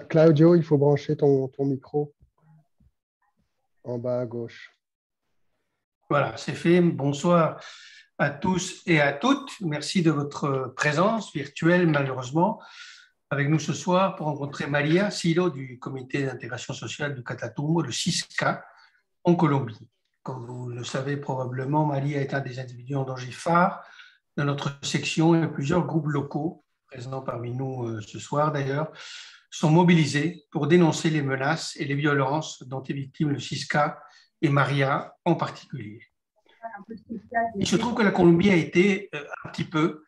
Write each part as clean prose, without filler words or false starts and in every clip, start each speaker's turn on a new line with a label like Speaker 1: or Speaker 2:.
Speaker 1: Claudio, il faut brancher ton micro en bas à gauche.
Speaker 2: Voilà, c'est fait. Bonsoir à tous et à toutes. Merci de votre présence virtuelle, malheureusement, avec nous ce soir pour rencontrer Maria Silo du Comité d'intégration sociale du Catatumbo, le CISCA, en Colombie. Comme vous le savez probablement, Maria est un des individus en danger phare de notre section et plusieurs groupes locaux, présents parmi nous ce soir d'ailleurs, sont mobilisés pour dénoncer les menaces et les violences dont est victime le CISCA et Maria en particulier. Il se trouve que la Colombie a été un petit peu,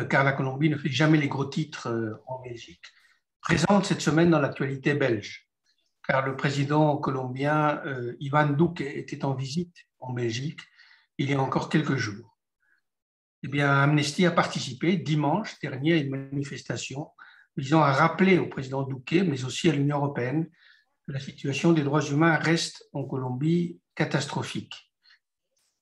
Speaker 2: car la Colombie ne fait jamais les gros titres en Belgique, présente cette semaine dans l'actualité belge, car le président colombien Ivan Duque était en visite en Belgique il y a encore quelques jours. Eh bien, Amnesty a participé dimanche dernier à une manifestation visant à rappeler au président Duque, mais aussi à l'Union européenne, que la situation des droits humains reste en Colombie catastrophique.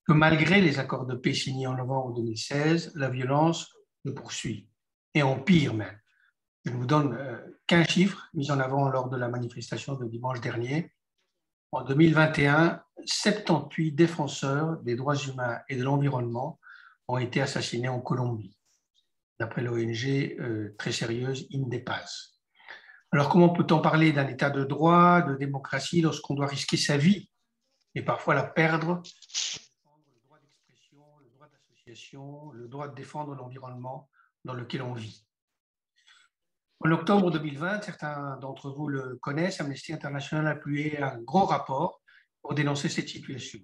Speaker 2: Que malgré les accords de paix signés en novembre 2016, la violence se poursuit et empire même. Je ne vous donne qu'un chiffre mis en avant lors de la manifestation de dimanche dernier. En 2021, 78 défenseurs des droits humains et de l'environnement ont été assassinés en Colombie, d'après l'ONG très sérieuse Indepaz. Alors comment peut-on parler d'un état de droit, de démocratie, lorsqu'on doit risquer sa vie et parfois la perdre, le droit d'expression, le droit d'association, le droit de défendre l'environnement dans lequel on vit? En octobre 2020, certains d'entre vous le connaissent, Amnesty International a publié un gros rapport pour dénoncer cette situation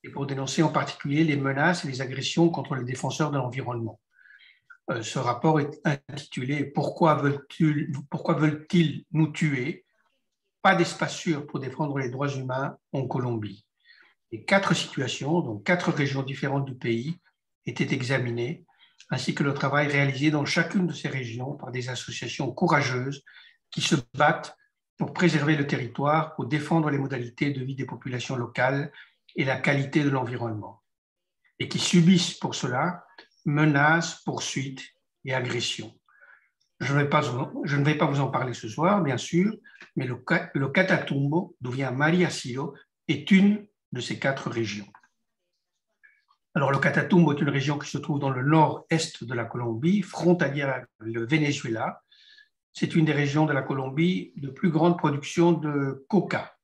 Speaker 2: et pour dénoncer en particulier les menaces et les agressions contre les défenseurs de l'environnement. Ce rapport est intitulé « Pourquoi veulent-ils nous tuer ? Pas d'espace sûr pour défendre les droits humains en Colombie ». Et 4 situations, donc 4 régions différentes du pays, étaient examinées, ainsi que le travail réalisé dans chacune de ces régions par des associations courageuses qui se battent pour préserver le territoire, pour défendre les modalités de vie des populations locales et la qualité de l'environnement, et qui subissent pour cela menaces, poursuites et agressions. Je ne vais pas vous en parler ce soir, bien sûr, mais le Catatumbo, d'où vient Maria Silo, est une de ces 4 régions. Alors, le Catatumbo est une région qui se trouve dans le nord-est de la Colombie, frontalière avec le Venezuela. C'est une des régions de la Colombie de plus grande production de coca.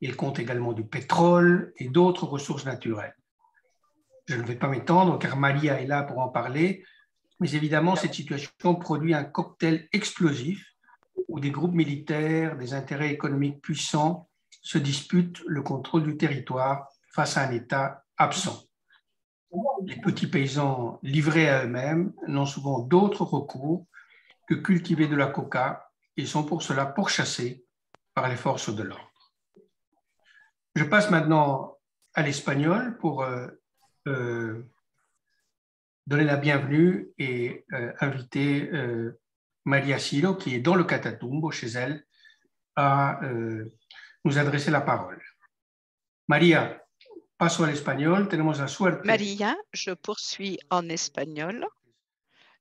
Speaker 2: Il compte également du pétrole et d'autres ressources naturelles. Je ne vais pas m'étendre car Maria est là pour en parler, mais évidemment, cette situation produit un cocktail explosif où des groupes militaires, des intérêts économiques puissants se disputent le contrôle du territoire face à un État absent. Les petits paysans livrés à eux-mêmes n'ont souvent d'autres recours que cultiver de la coca et sont pour cela pourchassés par les forces de l'ordre. Je passe maintenant à l'espagnol pour donner la bienvenue et inviter Maria Silo, qui est dans le Catatumbo chez elle, à nous adresser la parole. Maria, paso al español. Tenemos la suerte.
Speaker 3: Maria, je poursuis en espagnol.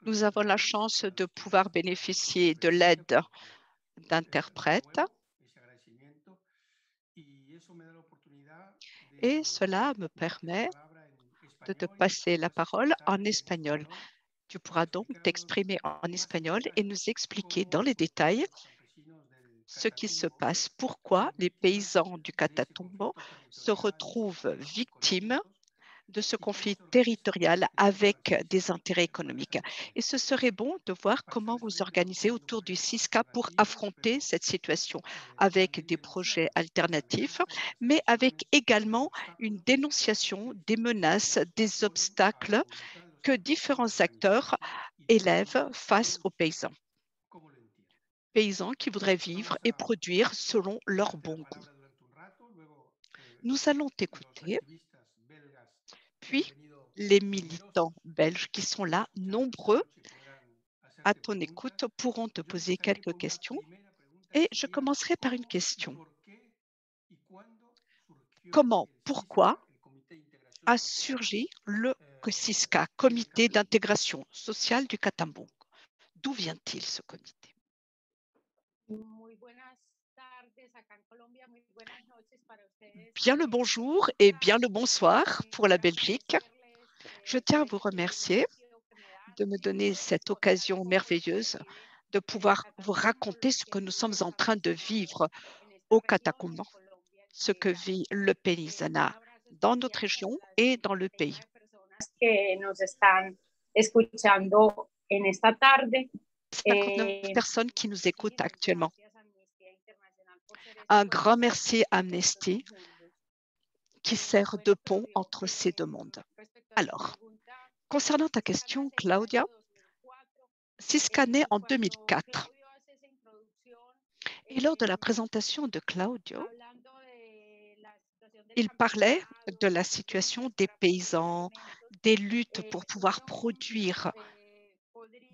Speaker 3: Nous avons la chance de pouvoir bénéficier de l'aide d'interprètes et cela me permet de te passer la parole en espagnol. Tu pourras donc t'exprimer en espagnol et nous expliquer dans les détails ce qui se passe, pourquoi les paysans du Catatumbo se retrouvent victimes de ce conflit territorial avec des intérêts économiques. Et ce serait bon de voir comment vous organisez autour du CISCA pour affronter cette situation avec des projets alternatifs, mais avec également une dénonciation des menaces, des obstacles que différents acteurs élèvent face aux paysans. Paysans qui voudraient vivre et produire selon leur bon goût. Nous allons t'écouter, puis les militants belges qui sont là, nombreux à ton écoute, pourront te poser quelques questions. Et je commencerai par une question. Comment, pourquoi a surgi le CISCA, Comité d'intégration sociale du Catatumbo. D'où vient-il ce comité? Bien le bonjour et bien le bonsoir pour la Belgique. Je tiens à vous remercier de me donner cette occasion merveilleuse de pouvoir vous raconter ce que nous sommes en train de vivre au Catatumbo, ce que vit le paysanat dans notre région et dans le pays. Il y a 59 personnes qui nous écoutent actuellement. Un grand merci à Amnesty qui sert de pont entre ces deux mondes. Alors, concernant ta question, Claudia, CISCA naît en 2004. Et lors de la présentation de Claudio, il parlait de la situation des paysans, des luttes pour pouvoir produire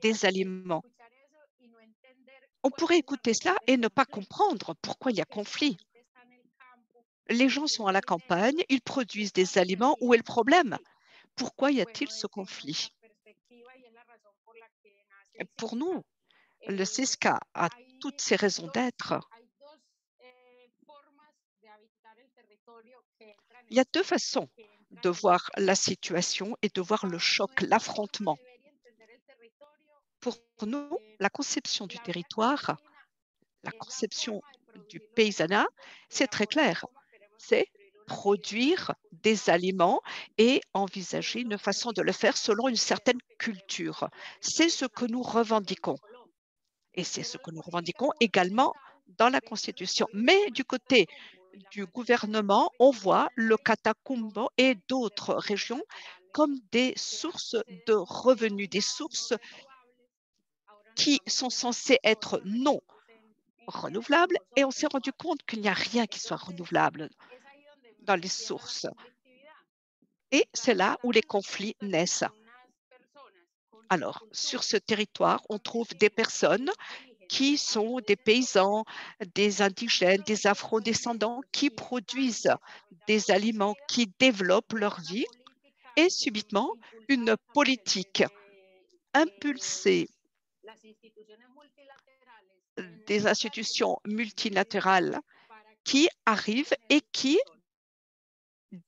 Speaker 3: des aliments. On pourrait écouter cela et ne pas comprendre pourquoi il y a conflit. Les gens sont à la campagne, ils produisent des aliments. Où est le problème? Pourquoi y a-t-il ce conflit? Pour nous, le CISCA a toutes ses raisons d'être. Il y a deux façons de voir la situation et de voir le choc, l'affrontement. Pour nous, la conception du territoire, la conception du paysanat, c'est très clair. C'est produire des aliments et envisager une façon de le faire selon une certaine culture. C'est ce que nous revendiquons. Et c'est ce que nous revendiquons également dans la Constitution. Mais du côté du gouvernement, on voit le Catatumbo et d'autres régions comme des sources de revenus, des sources qui sont censées être non renouvelables. Et on s'est rendu compte qu'il n'y a rien qui soit renouvelable dans les sources. Et c'est là où les conflits naissent. Alors, sur ce territoire, on trouve des personnes qui sont des paysans, des indigènes, des afro-descendants qui produisent des aliments, qui développent leur vie et subitement une politique impulsée des institutions multilatérales qui arrivent et qui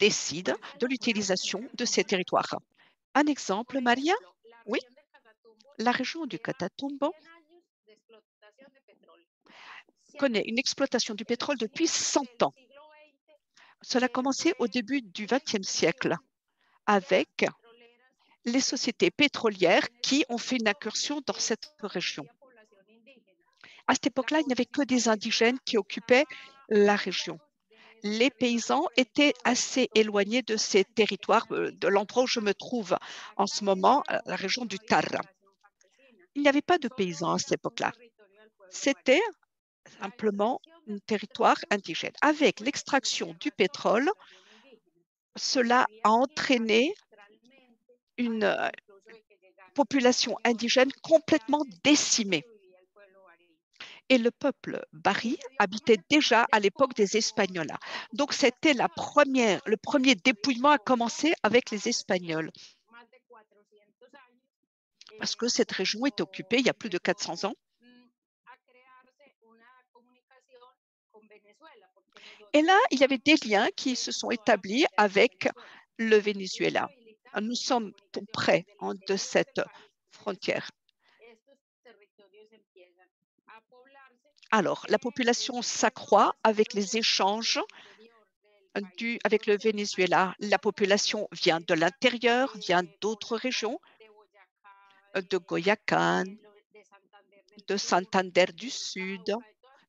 Speaker 3: décident de l'utilisation de ces territoires. Un exemple, Maria? Oui, la région du Catatumbo connaît une exploitation du pétrole depuis 100 ans. Cela a commencé au début du XXe siècle avec les sociétés pétrolières qui ont fait une incursion dans cette région. À cette époque-là, il n'y avait que des indigènes qui occupaient la région. Les paysans étaient assez éloignés de ces territoires, de l'endroit où je me trouve en ce moment, la région du Tarra. Il n'y avait pas de paysans à cette époque-là. C'était simplement un territoire indigène. Avec l'extraction du pétrole, cela a entraîné une population indigène complètement décimée. Et le peuple bari habitait déjà à l'époque des Espagnols. Donc, c'était le premier dépouillement a commencé avec les Espagnols. Parce que cette région est occupée il y a plus de 400 ans. Et là, il y avait des liens qui se sont établis avec le Venezuela. Nous sommes tout près de cette frontière. Alors, la population s'accroît avec les échanges avec le Venezuela. La population vient de l'intérieur, vient d'autres régions, de Goyacán, de Santander du Sud,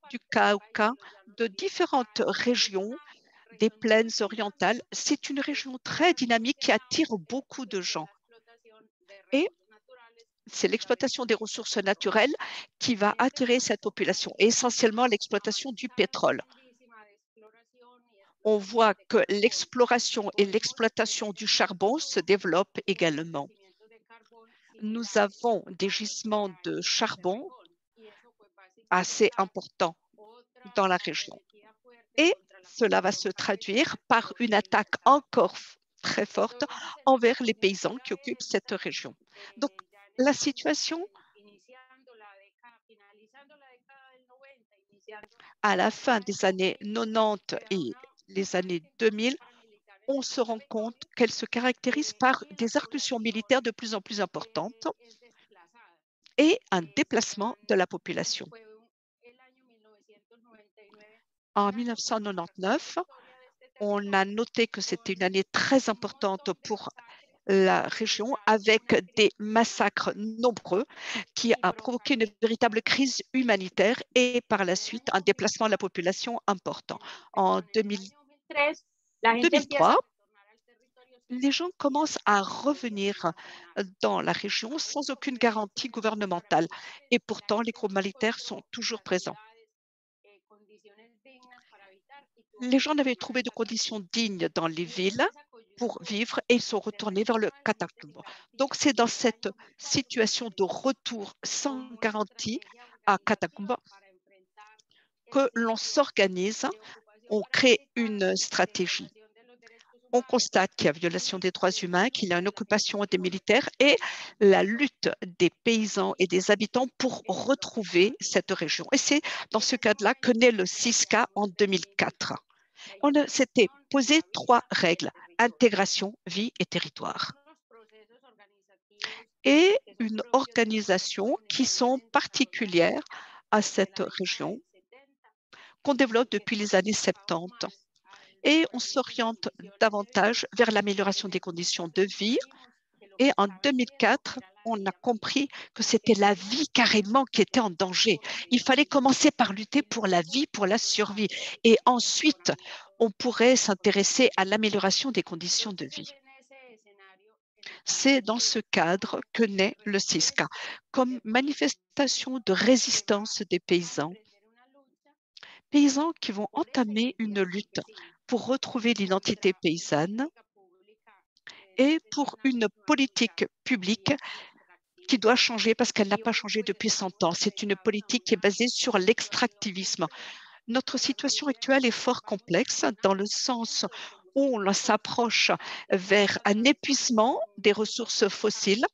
Speaker 3: du Cauca, de différentes régions des plaines orientales. C'est une région très dynamique qui attire beaucoup de gens. Et c'est l'exploitation des ressources naturelles qui va attirer cette population, et essentiellement l'exploitation du pétrole. On voit que l'exploration et l'exploitation du charbon se développent également. Nous avons des gisements de charbon assez importants dans la région. Et cela va se traduire par une attaque encore très forte envers les paysans qui occupent cette région. Donc, la situation à la fin des années 90 et les années 2000, on se rend compte qu'elle se caractérise par des incursions militaires de plus en plus importantes et un déplacement de la population. En 1999, on a noté que c'était une année très importante pour la région avec des massacres nombreux qui a provoqué une véritable crise humanitaire et par la suite un déplacement de la population important. En 2003, les gens commencent à revenir dans la région sans aucune garantie gouvernementale et pourtant les groupes militaires sont toujours présents. Les gens n'avaient trouvé de conditions dignes dans les villes pour vivre et ils sont retournés vers le Catatumbo. Donc, c'est dans cette situation de retour sans garantie à Catatumbo que l'on s'organise, on crée une stratégie. On constate qu'il y a violation des droits humains, qu'il y a une occupation des militaires et la lutte des paysans et des habitants pour retrouver cette région. Et c'est dans ce cadre-là que naît le CISCA en 2004. On s'était posé 3 règles: intégration, vie et territoire. Et une organisation qui sont particulières à cette région, qu'on développe depuis les années 70. Et on s'oriente davantage vers l'amélioration des conditions de vie. Et en 2004, on a compris que c'était la vie carrément qui était en danger. Il fallait commencer par lutter pour la vie, pour la survie. Et ensuite, on pourrait s'intéresser à l'amélioration des conditions de vie. C'est dans ce cadre que naît le CISCA, comme manifestation de résistance des paysans qui vont entamer une lutte pour retrouver l'identité paysanne et pour une politique publique qui doit changer parce qu'elle n'a pas changé depuis 100 ans. C'est une politique qui est basée sur l'extractivisme. Notre situation actuelle est fort complexe dans le sens où on s'approche vers un épuisement des ressources fossiles.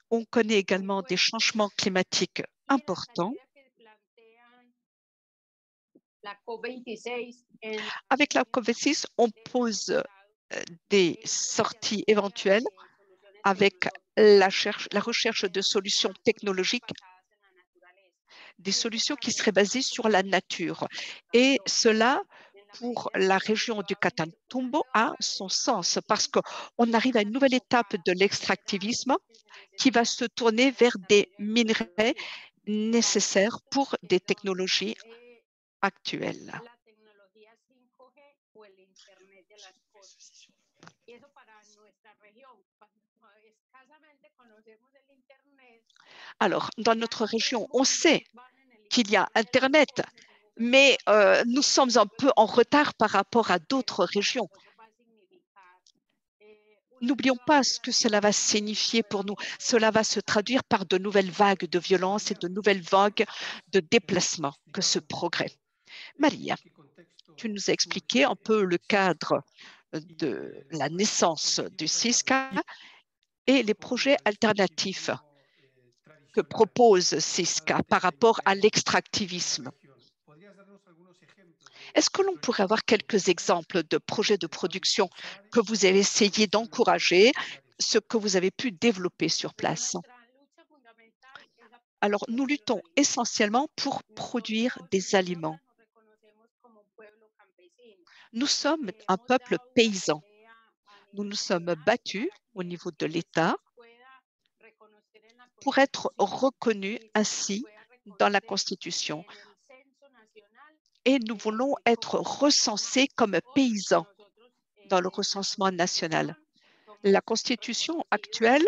Speaker 3: On connaît également des changements climatiques importants. Avec la COP26, on pose des sorties éventuelles avec la recherche de solutions technologiques, des solutions qui seraient basées sur la nature. Et cela, pour la région du Catatumbo, a son sens parce qu'on arrive à une nouvelle étape de l'extractivisme qui va se tourner vers des minerais nécessaires pour des technologies actuelles. Alors, dans notre région, on sait qu'il y a Internet, mais nous sommes un peu en retard par rapport à d'autres régions. N'oublions pas ce que cela va signifier pour nous. Cela va se traduire par de nouvelles vagues de violence et de nouvelles vagues de déplacement que ce progrès. Maria, tu nous as expliqué un peu le cadre de la naissance du CISCA et les projets alternatifs que propose CISCA par rapport à l'extractivisme. Est-ce que l'on pourrait avoir quelques exemples de projets de production que vous avez essayé d'encourager, ce que vous avez pu développer sur place? Alors, nous luttons essentiellement pour produire des aliments. Nous sommes un peuple paysan. Nous nous sommes battus au niveau de l'État pour être reconnus ainsi dans la Constitution. Et nous voulons être recensés comme paysans dans le recensement national. La Constitution actuelle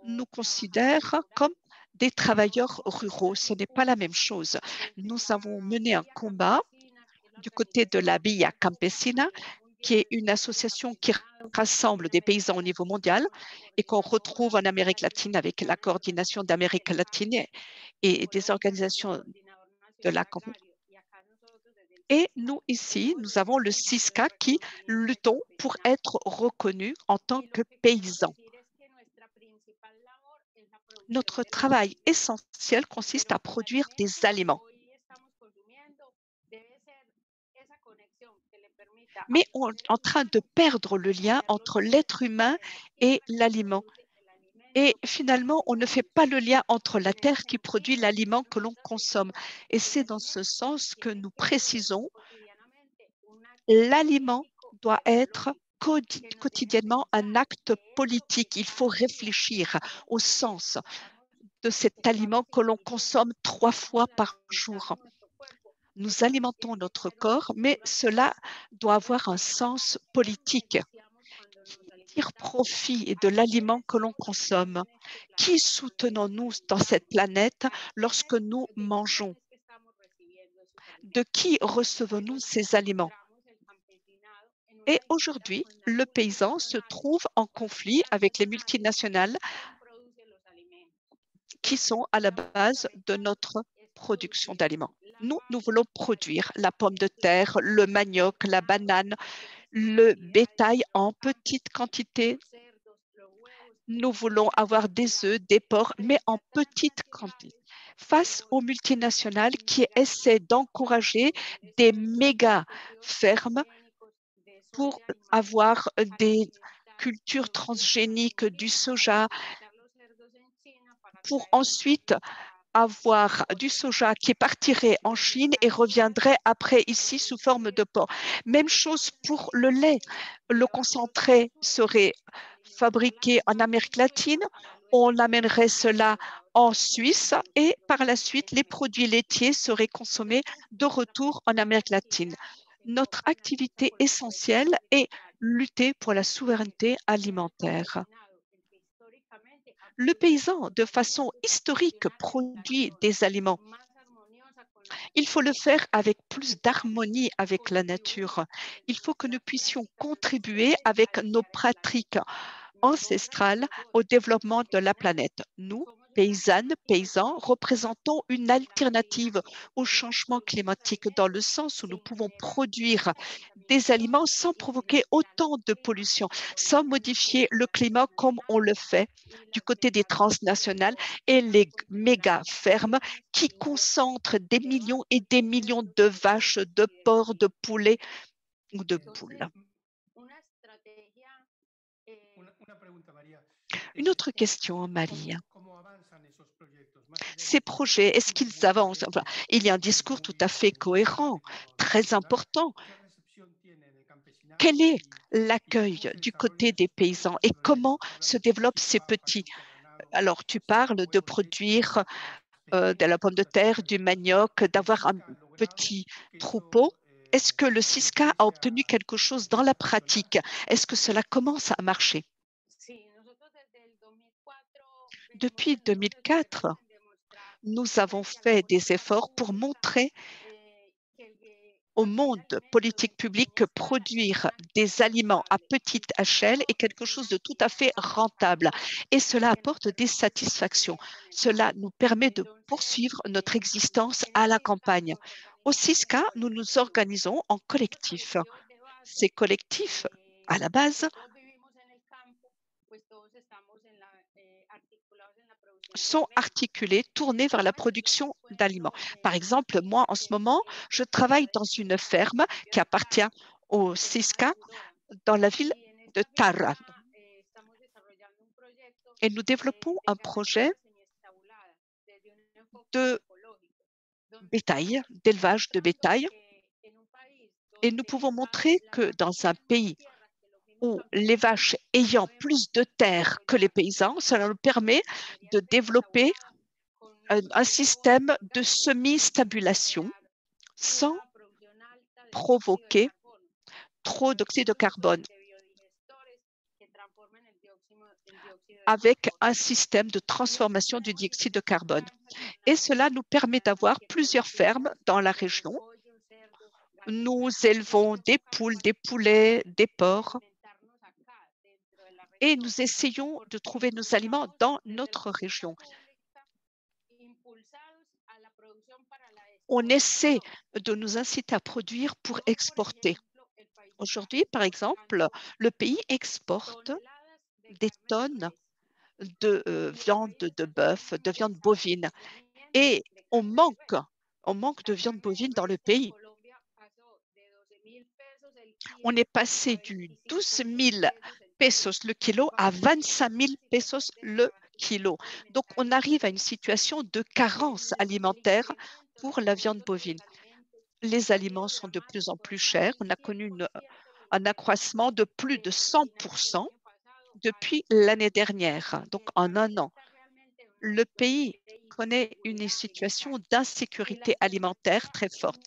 Speaker 3: nous considère comme des travailleurs ruraux. Ce n'est pas la même chose. Nous avons mené un combat du côté de la Villa Campesina, qui est une association qui rassemble des paysans au niveau mondial et qu'on retrouve en Amérique latine avec la coordination d'Amérique latine et des organisations de la campagne. Et nous, ici, nous avons le SISCA qui luttons pour être reconnus en tant que paysans. Notre travail essentiel consiste à produire des aliments. Mais on est en train de perdre le lien entre l'être humain et l'aliment. Et finalement, on ne fait pas le lien entre la terre qui produit l'aliment que l'on consomme. Et c'est dans ce sens que nous précisons l'aliment doit être quotidiennement un acte politique. Il faut réfléchir au sens de cet aliment que l'on consomme 3 fois par jour. Nous alimentons notre corps, mais cela doit avoir un sens politique. Qui tire profit de l'aliment que l'on consomme? Qui soutenons-nous dans cette planète lorsque nous mangeons? De qui recevons-nous ces aliments? Et aujourd'hui, le paysan se trouve en conflit avec les multinationales qui sont à la base de notre production d'aliments. Nous voulons produire la pomme de terre, le manioc, la banane, le bétail en petite quantité. Nous voulons avoir des œufs, des porcs, mais en petite quantité. Face aux multinationales qui essaient d'encourager des méga fermes pour avoir des cultures transgéniques du soja, pour ensuite avoir du soja qui partirait en Chine et reviendrait après ici sous forme de porc. Même chose pour le lait. Le concentré serait fabriqué en Amérique latine, on amènerait cela en Suisse et par la suite, les produits laitiers seraient consommés de retour en Amérique latine. Notre activité essentielle est lutter pour la souveraineté alimentaire. Le paysan, de façon historique, produit des aliments. Il faut le faire avec plus d'harmonie avec la nature. Il faut que nous puissions contribuer avec nos pratiques ancestrales au développement de la planète. Nous, paysannes, paysans, représentons une alternative au changement climatique dans le sens où nous pouvons produire des aliments sans provoquer autant de pollution, sans modifier le climat comme on le fait du côté des transnationales et les méga fermes qui concentrent des millions et des millions de vaches, de porcs, de poulets ou de poules. Une autre question, Marie. Ces projets, est-ce qu'ils avancent? Enfin, il y a un discours tout à fait cohérent, très important. Quel est l'accueil du côté des paysans et comment se développent ces petits? Alors, tu parles de produire de la pomme de terre, du manioc, d'avoir un petit troupeau. Est-ce que le SISCA a obtenu quelque chose dans la pratique? Est-ce que cela commence à marcher? Depuis 2004, nous avons fait des efforts pour montrer au monde politique publique que produire des aliments à petite échelle est quelque chose de tout à fait rentable et cela apporte des satisfactions. Cela nous permet de poursuivre notre existence à la campagne. Au SISCA, nous nous organisons en collectif. Ces collectifs, à la base, sont articulés, tournés vers la production d'aliments. Par exemple, moi, en ce moment, je travaille dans une ferme qui appartient au SISCA dans la ville de Tara. Et nous développons un projet de bétail, d'élevage de bétail. Et nous pouvons montrer que dans un pays où les vaches ayant plus de terre que les paysans, cela nous permet de développer un système de semi-stabulation sans provoquer trop d'oxyde de carbone avec un système de transformation du dioxyde de carbone. Et cela nous permet d'avoir plusieurs fermes dans la région. Nous élevons des poules, des poulets, des porcs et nous essayons de trouver nos aliments dans notre région. on essaie de nous inciter à produire pour exporter. Aujourd'hui, par exemple, le pays exporte des tonnes de viande de bœuf, de viande bovine, et on manque de viande bovine dans le pays. On est passé du 12 000 pesos le kilo à 25 000 pesos le kilo. Donc, on arrive à une situation de carence alimentaire pour la viande bovine. Les aliments sont de plus en plus chers. On a connu un accroissement de plus de 100% depuis l'année dernière, donc en un an. Le pays connaît une situation d'insécurité alimentaire très forte.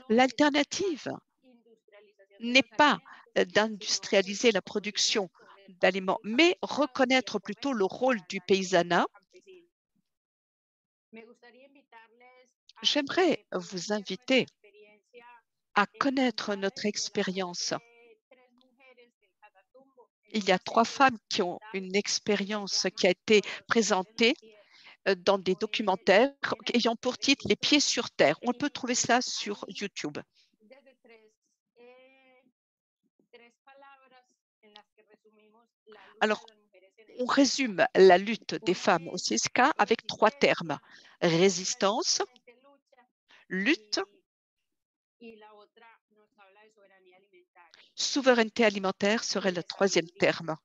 Speaker 3: L'alternative n'est pas d'industrialiser la production d'aliments, mais reconnaître plutôt le rôle du paysanat. J'aimerais vous inviter à connaître notre expérience. Il y a 3 femmes qui ont une expérience qui a été présentée dans des documentaires ayant pour titre Les pieds sur terre. On peut trouver ça sur YouTube. Alors, on résume la lutte des femmes au CISCA avec 3 termes: résistance, lutte, souveraineté alimentaire serait le 3e terme,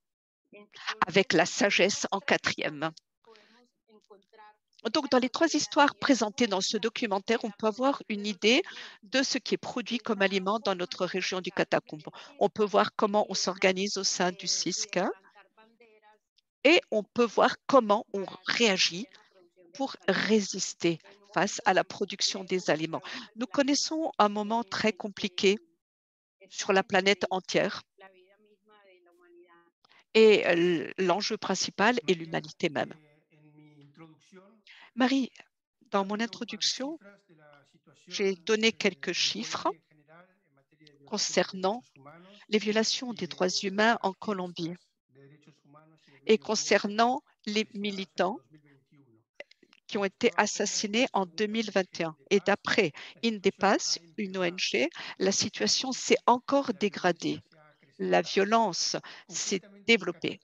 Speaker 3: avec la sagesse en 4e. Donc, dans les 3 histoires présentées dans ce documentaire, on peut avoir une idée de ce qui est produit comme aliment dans notre région du Catatumbo. On peut voir comment on s'organise au sein du CISCA et on peut voir comment on réagit pour résister face à la production des aliments. Nous connaissons un moment très compliqué sur la planète entière et l'enjeu principal est l'humanité même. Marie, dans mon introduction, j'ai donné quelques chiffres concernant les violations des droits humains en Colombie et concernant les militants qui ont été assassinés en 2021. Et d'après Indepas, une ONG, la situation s'est encore dégradée. La violence s'est développée.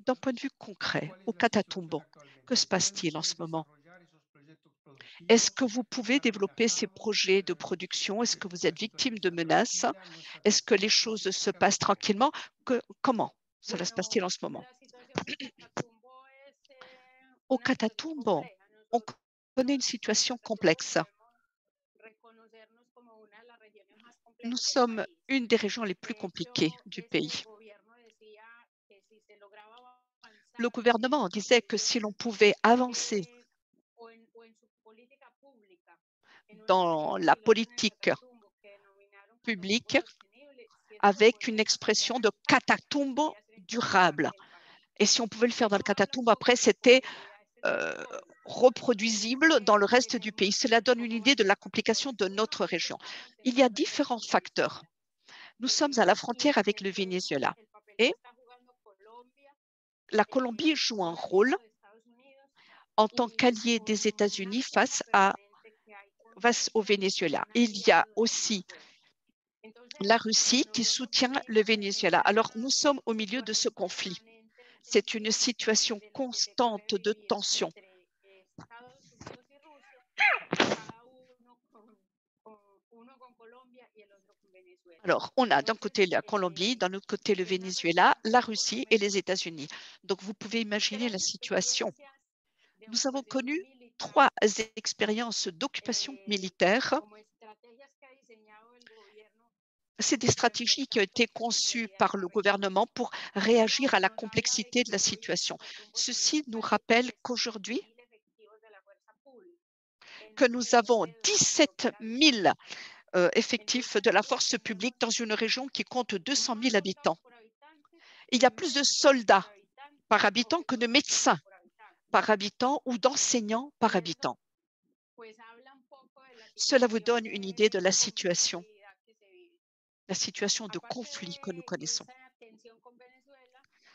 Speaker 3: D'un point de vue concret, au Catatumbo, que se passe-t-il en ce moment? Est-ce que vous pouvez développer ces projets de production? Est-ce que vous êtes victime de menaces? Est-ce que les choses se passent tranquillement? Comment cela se passe-t-il en ce moment? Au Catatumbo, on connaît une situation complexe. Nous sommes une des régions les plus compliquées du pays. Le gouvernement disait que si l'on pouvait avancer dans la politique publique avec une expression de Catatumbo durable. Et si on pouvait le faire dans le Catatumbo, après, c'était reproduisible dans le reste du pays. Cela donne une idée de la complication de notre région. Il y a différents facteurs. Nous sommes à la frontière avec le Venezuela et la Colombie joue un rôle en tant qu'allié des États-Unis face au Venezuela. Il y a aussi la Russie qui soutient le Venezuela. Alors, nous sommes au milieu de ce conflit. C'est une situation constante de tension. Alors, on a d'un côté la Colombie, d'un autre côté le Venezuela, la Russie et les États-Unis. Donc, vous pouvez imaginer la situation. Nous avons connu 3 expériences d'occupation militaire. C'est des stratégies qui ont été conçues par le gouvernement pour réagir à la complexité de la situation. Ceci nous rappelle qu'aujourd'hui, que nous avons 17 000 effectifs de la force publique dans une région qui compte 200 000 habitants. Il y a plus de soldats par habitant que de médecins par habitant ou d'enseignants par habitant. Cela vous donne une idée de la situation de conflit que nous connaissons.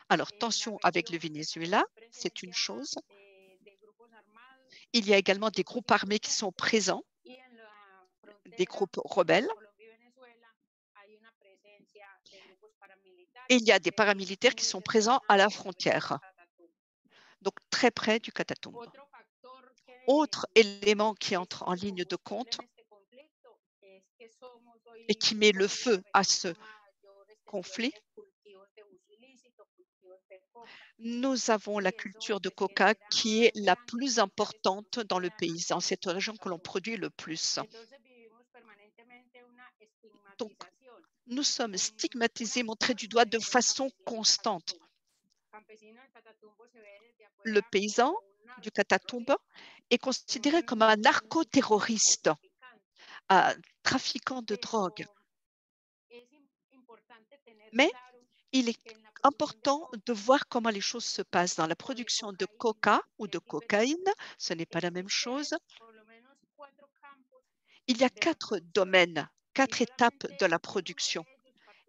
Speaker 3: Alors, tension avec le Venezuela, c'est une chose. Il y a également des groupes armés qui sont présents des groupes rebelles. Et il y a des paramilitaires qui sont présents à la frontière, donc très près du Catatumbo. Autre élément qui entre en ligne de compte et qui met le feu à ce conflit, nous avons la culture de coca qui est la plus importante dans le pays, dans cette région que l'on produit le plus. Donc, nous sommes stigmatisés, montrés du doigt de façon constante. Le paysan du Catatumbo est considéré comme un narcoterroriste, un trafiquant de drogue. Mais il est important de voir comment les choses se passent dans la production de coca ou de cocaïne. Ce n'est pas la même chose. Il y a 4 domaines, 4 étapes de la production.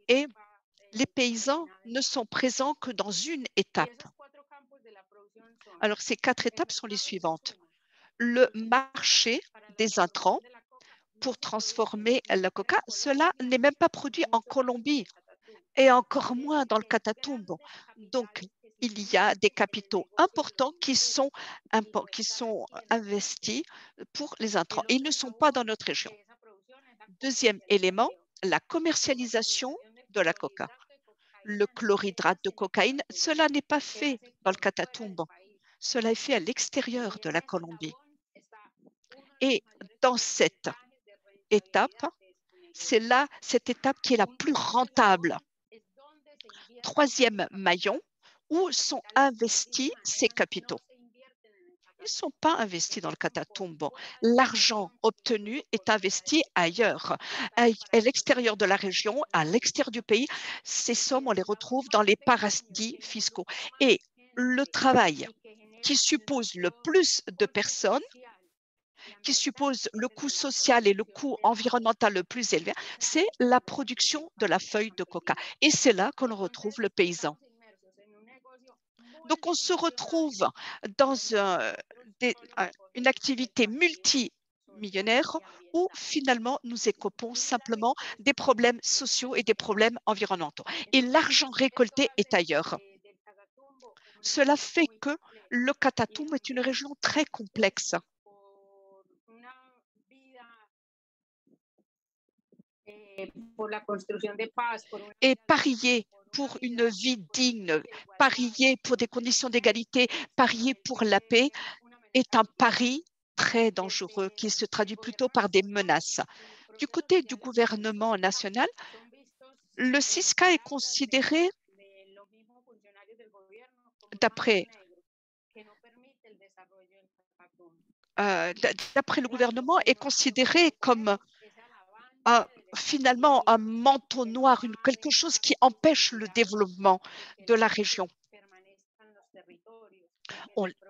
Speaker 3: Et les paysans ne sont présents que dans une étape. Alors, ces 4 étapes sont les suivantes. Le marché des intrants pour transformer la coca, cela n'est même pas produit en Colombie et encore moins dans le Catatumbo. Donc, il y a des capitaux importants qui sont investis pour les intrants. Ils ne sont pas dans notre région. Deuxième élément, la commercialisation de la coca. Le chlorhydrate de cocaïne, cela n'est pas fait dans le Catatumbo. Cela est fait à l'extérieur de la Colombie. Et dans cette étape, c'est là cette étape qui est la plus rentable. Troisième maillon, où sont investis ces capitaux? Ils ne sont pas investis dans le Catatumbo. L'argent obtenu est investi ailleurs, à l'extérieur de la région, à l'extérieur du pays. Ces sommes, on les retrouve dans les paradis fiscaux. Et le travail qui suppose le plus de personnes, qui suppose le coût social et le coût environnemental le plus élevé, c'est la production de la feuille de coca. Et c'est là qu'on retrouve le paysan. Donc, on se retrouve dans une activité multimillionnaire où finalement nous écopons simplement des problèmes sociaux et des problèmes environnementaux. Et l'argent récolté est ailleurs. Cela fait que le Catatumbo est une région très complexe. Et parier pour une vie digne, parier pour des conditions d'égalité, parier pour la paix est un pari très dangereux qui se traduit plutôt par des menaces. Du côté du gouvernement national, le CISCA est considéré, d'après le gouvernement, est considéré comme finalement un manteau noir, quelque chose qui empêche le développement de la région.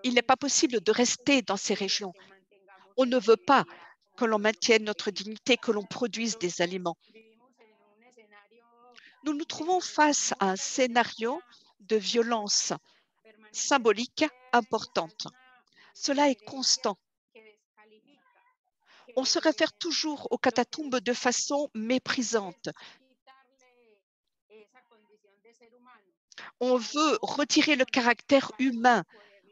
Speaker 3: Il n'est pas possible de rester dans ces régions. On ne veut pas que l'on maintienne notre dignité, que l'on produise des aliments. Nous nous trouvons face à un scénario de violence symbolique importante. Cela est constant. On se réfère toujours au Catatumbo de façon méprisante. On veut retirer le caractère humain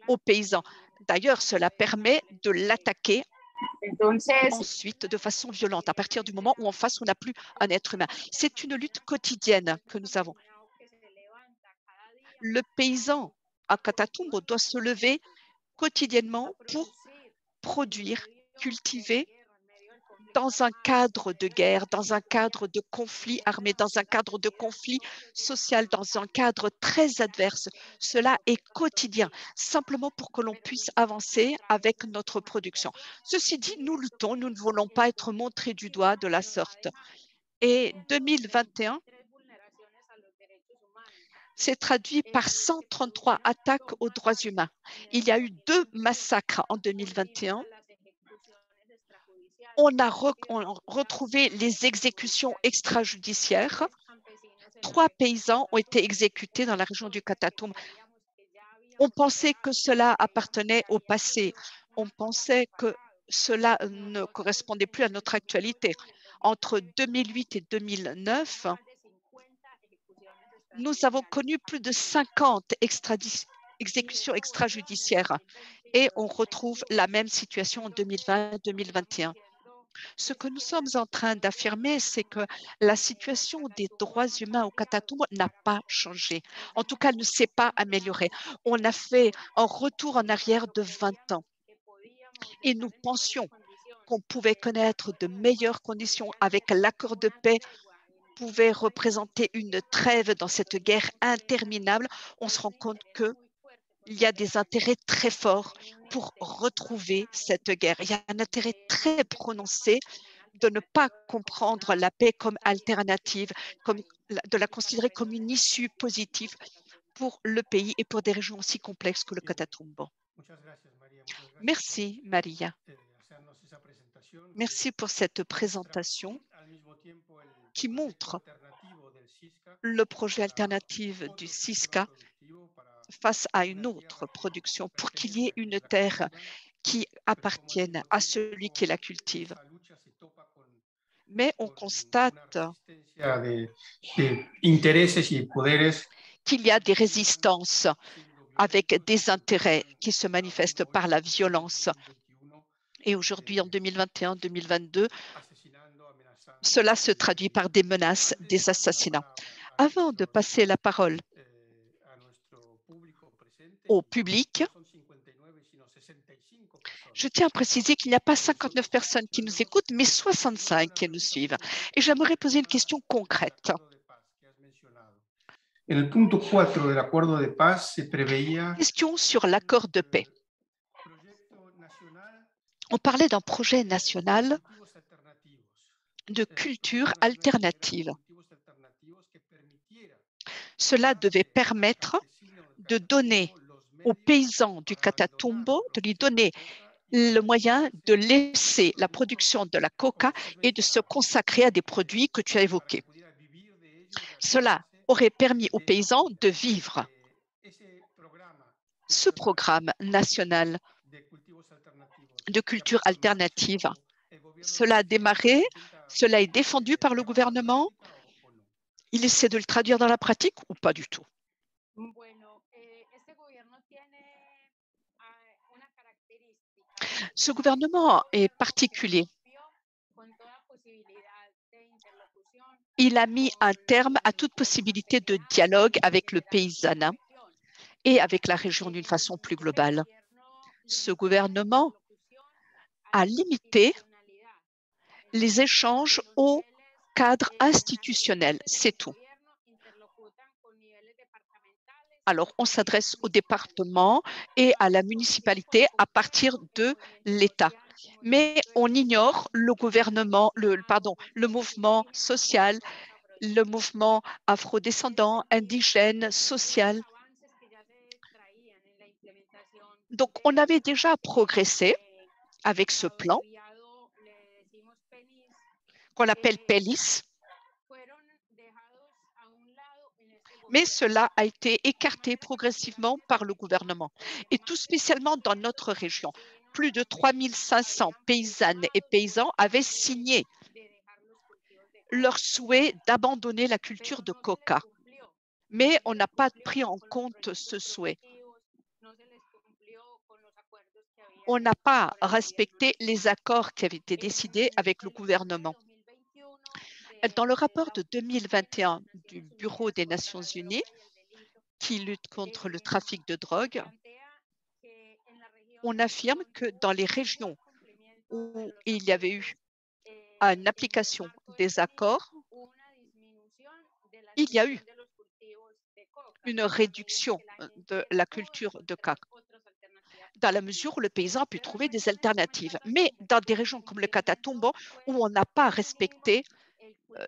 Speaker 3: aux paysans. D'ailleurs, cela permet de l'attaquer ensuite de façon violente, à partir du moment où en face, on n'a plus un être humain. C'est une lutte quotidienne que nous avons. Le paysan à Catatumbo doit se lever quotidiennement pour produire, cultiver dans un cadre de guerre, dans un cadre de conflit armé, dans un cadre de conflit social, dans un cadre très adverse. Cela est quotidien, simplement pour que l'on puisse avancer avec notre production. Ceci dit, nous luttons, nous ne voulons pas être montrés du doigt de la sorte. Et 2021 s'est traduit par 133 attaques aux droits humains. Il y a eu 2 massacres en 2021. On a retrouvé les exécutions extrajudiciaires. 3 paysans ont été exécutés dans la région du Catatumbo. On pensait que cela appartenait au passé. On pensait que cela ne correspondait plus à notre actualité. Entre 2008 et 2009, nous avons connu plus de 50 exécutions extrajudiciaires et on retrouve la même situation en 2020-2021. Ce que nous sommes en train d'affirmer, c'est que la situation des droits humains au Catatumbo n'a pas changé. En tout cas, elle ne s'est pas améliorée. On a fait un retour en arrière de 20 ans et nous pensions qu'on pouvait connaître de meilleures conditions avec l'accord de paix pouvait représenter une trêve dans cette guerre interminable. On se rend compte qu'il y a des intérêts très forts pour retrouver cette guerre. Il y a un intérêt très prononcé de ne pas comprendre la paix comme alternative, de la considérer comme une issue positive pour le pays et pour des régions aussi complexes que le Catatumbo. Merci, Maria. Merci pour cette présentation qui montre le projet alternatif du CISCA face à une autre production pour qu'il y ait une terre qui appartienne à celui qui la cultive. Mais on constate qu'il y a des résistances avec des intérêts qui se manifestent par la violence. Et aujourd'hui, en 2021-2022, cela se traduit par des menaces, des assassinats. Avant de passer la parole au public, je tiens à préciser qu'il n'y a pas 59 personnes qui nous écoutent, mais 65 qui nous suivent. Et j'aimerais poser une question concrète. Question sur l'accord de paix. On parlait d'un projet national de culture alternative. Cela devait permettre de donner aux paysans du Catatumbo, de lui donner le moyen de laisser la production de la coca et de se consacrer à des produits que tu as évoqués. Cela aurait permis aux paysans de vivre. Ce programme national de culture alternative, cela a démarré, cela est défendu par le gouvernement. Il essaie de le traduire dans la pratique ou pas du tout? Ce gouvernement est particulier. Il a mis un terme à toute possibilité de dialogue avec le paysanat et avec la région d'une façon plus globale. Ce gouvernement a limité les échanges au cadre institutionnel, c'est tout. Alors, on s'adresse au département et à la municipalité à partir de l'État. Mais on ignore le gouvernement, le mouvement social, le mouvement afrodescendant, indigène, social. Donc, on avait déjà progressé avec ce plan qu'on appelle PELIS, mais cela a été écarté progressivement par le gouvernement, et tout spécialement dans notre région. Plus de 3500 paysannes et paysans avaient signé leur souhait d'abandonner la culture de coca, mais on n'a pas pris en compte ce souhait. On n'a pas respecté les accords qui avaient été décidés avec le gouvernement. Dans le rapport de 2021 du Bureau des Nations Unies, qui lutte contre le trafic de drogue, on affirme que dans les régions où il y avait eu une application des accords, il y a eu une réduction de la culture de coca, dans la mesure où le paysan a pu trouver des alternatives. Mais dans des régions comme le Catatumbo, où on n'a pas respecté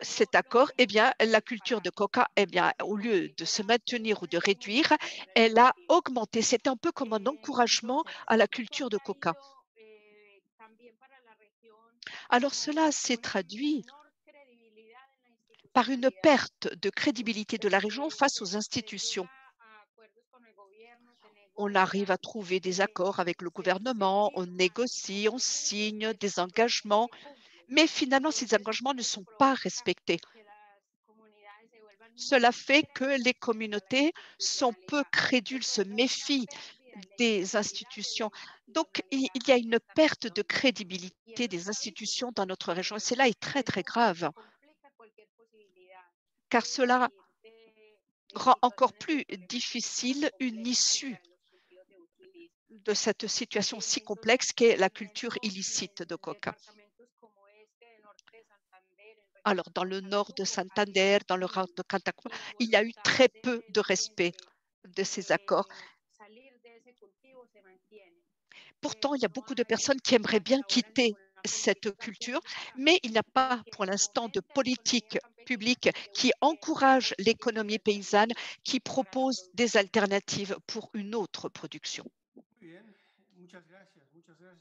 Speaker 3: cet accord, eh bien, la culture de coca, eh bien, au lieu de se maintenir ou de réduire, elle a augmenté. C'est un peu comme un encouragement à la culture de coca. Alors, cela s'est traduit par une perte de crédibilité de la région face aux institutions. On arrive à trouver des accords avec le gouvernement, on négocie, on signe des engagements, Mais finalement, ces engagements ne sont pas respectés. Cela fait que les communautés sont peu crédules, se méfient des institutions. Donc, il y a une perte de crédibilité des institutions dans notre région. Et cela est très, très grave, car cela rend encore plus difficile une issue de cette situation si complexe qu'est la culture illicite de coca. Alors, dans le nord de Santander, dans le nord de Cantacuzene, il y a eu très peu de respect de ces accords. Pourtant, il y a beaucoup de personnes qui aimeraient bien quitter cette culture, mais il n'y a pas pour l'instant de politique publique qui encourage l'économie paysanne, qui propose des alternatives pour une autre production.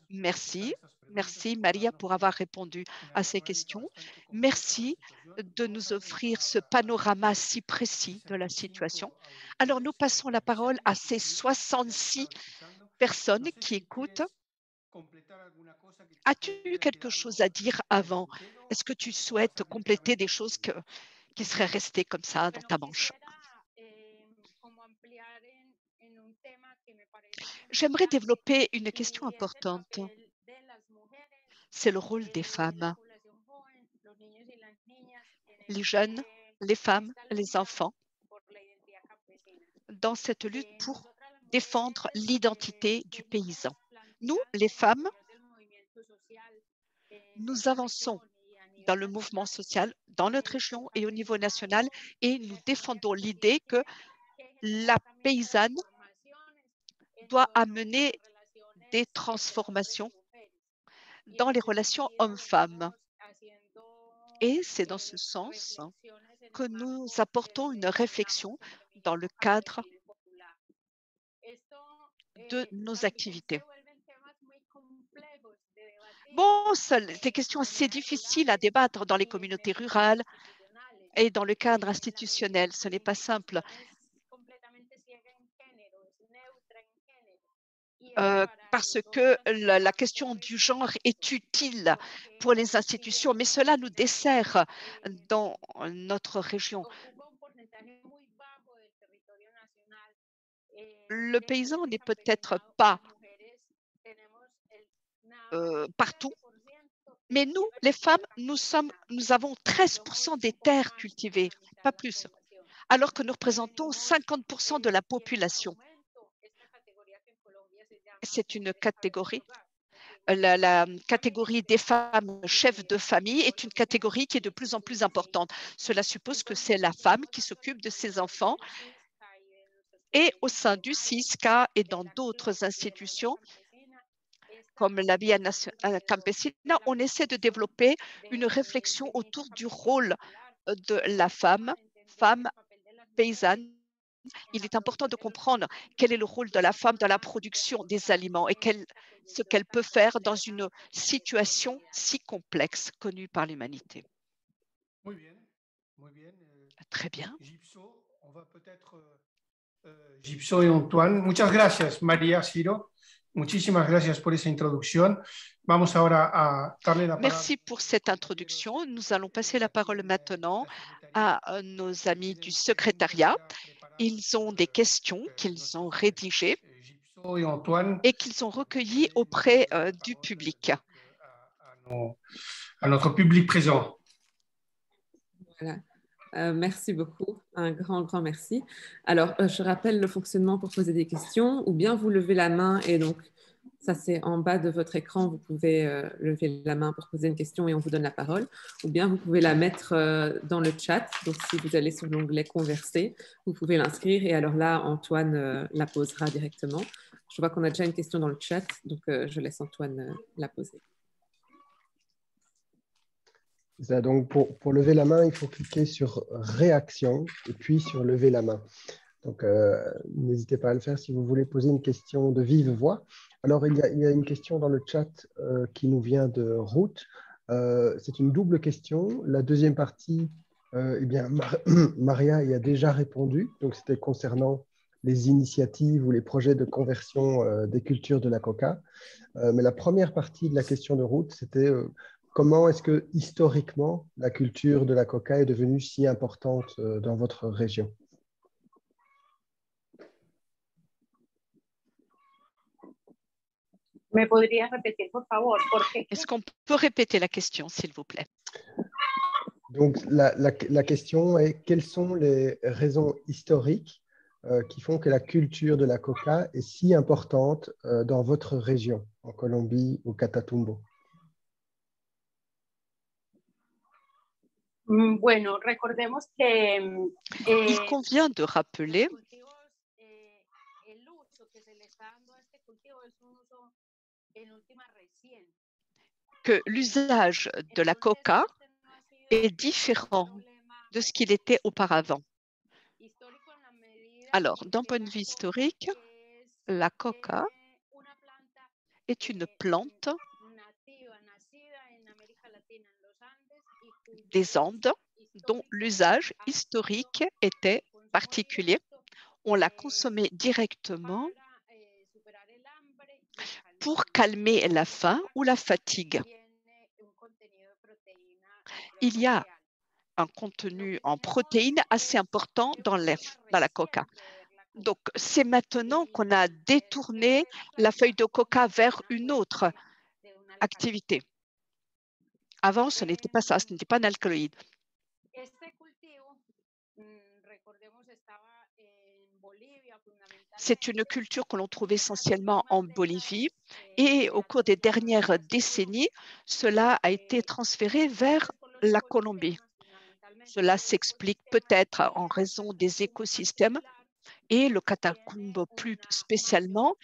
Speaker 3: Merci. Merci, Maria, pour avoir répondu à ces questions. Merci de nous offrir ce panorama si précis de la situation. Alors, nous passons la parole à ces 66 personnes qui écoutent. As-tu quelque chose à dire avant? Est-ce que tu souhaites compléter des choses qui seraient restées comme ça dans ta manche? J'aimerais développer une question importante. C'est le rôle des femmes, les jeunes, les femmes, les enfants, dans cette lutte pour défendre l'identité du paysan. Nous, les femmes, nous avançons dans le mouvement social, dans notre région et au niveau national, et nous défendons l'idée que la paysanne doit amener des transformations dans les relations hommes-femmes. Et c'est dans ce sens que nous apportons une réflexion dans le cadre de nos activités. Bon, des questions assez difficiles à débattre dans les communautés rurales et dans le cadre institutionnel. Ce n'est pas simple. Parce que la question du genre est utile pour les institutions, mais cela nous dessert dans notre région. Le paysan n'est peut-être pas partout, mais nous, les femmes, nous avons 13% des terres cultivées, pas plus, alors que nous représentons 50% de la population. C'est une catégorie. La catégorie des femmes chefs de famille est une catégorie qui est de plus en plus importante. Cela suppose que c'est la femme qui s'occupe de ses enfants. Et au sein du CISCA et dans d'autres institutions, comme la Via Campesina, on essaie de développer une réflexion autour du rôle de la femme paysanne. Il est important de comprendre quel est le rôle de la femme dans la production des aliments et ce qu'elle peut faire dans une situation si complexe connue par l'humanité. Très bien.
Speaker 2: Gypso et Antoine. Muchas gracias, María Ciro. Muchísimas gracias por esa introducción. Vamos ahora a darle la palabra.
Speaker 3: Merci pour cette introduction. Nous allons passer la parole maintenant à nos amis du secrétariat. Ils ont des questions qu'ils ont rédigées et qu'ils ont recueillies auprès du public.
Speaker 2: À notre public présent.
Speaker 4: Voilà. Merci beaucoup, un grand merci. Alors, je rappelle le fonctionnement pour poser des questions, ou bien vous levez la main et donc ça c'est en bas de votre écran, vous pouvez lever la main pour poser une question et on vous donne la parole, ou bien vous pouvez la mettre dans le chat. Donc si vous allez sur l'onglet converser, vous pouvez l'inscrire et alors là Antoine la posera directement. Je vois qu'on a déjà une question dans le chat, donc je laisse Antoine la poser.
Speaker 1: Donc, pour lever la main, il faut cliquer sur réaction et puis sur lever la main. Donc, n'hésitez pas à le faire si vous voulez poser une question de vive voix. Alors, il y a une question dans le chat qui nous vient de Ruth. C'est une double question. La deuxième partie, eh bien, Maria y a déjà répondu. Donc, c'était concernant les initiatives ou les projets de conversion des cultures de la coca. Mais la première partie de la question de Ruth, c'était comment est-ce que historiquement la culture de la coca est devenue si importante dans votre région?
Speaker 5: ¿Me podrías repetir, por favor?
Speaker 3: Est-ce qu'on peut répéter la question, s'il vous plaît?
Speaker 1: Donc, la question est, quelles sont les raisons historiques qui font que la culture de la coca est si importante dans votre région, en Colombie, au Catatumbo?
Speaker 5: Bueno, recordemos que
Speaker 3: Il convient de rappeler que l'usage de la coca est différent de ce qu'il était auparavant. Alors, d'un point de vue historique, la coca est une plante des Andes dont l'usage historique était particulier. On la consommait directement pour calmer la faim ou la fatigue. Il y a un contenu en protéines assez important dans la coca. Donc, c'est maintenant qu'on a détourné la feuille de coca vers une autre activité. Avant, ce n'était pas ça, ce n'était pas un alcaloïde. C'est une culture que l'on trouve essentiellement en Bolivie et au cours des dernières décennies, cela a été transféré vers la Colombie. Cela s'explique peut-être en raison des écosystèmes et le Catatumbo plus spécialement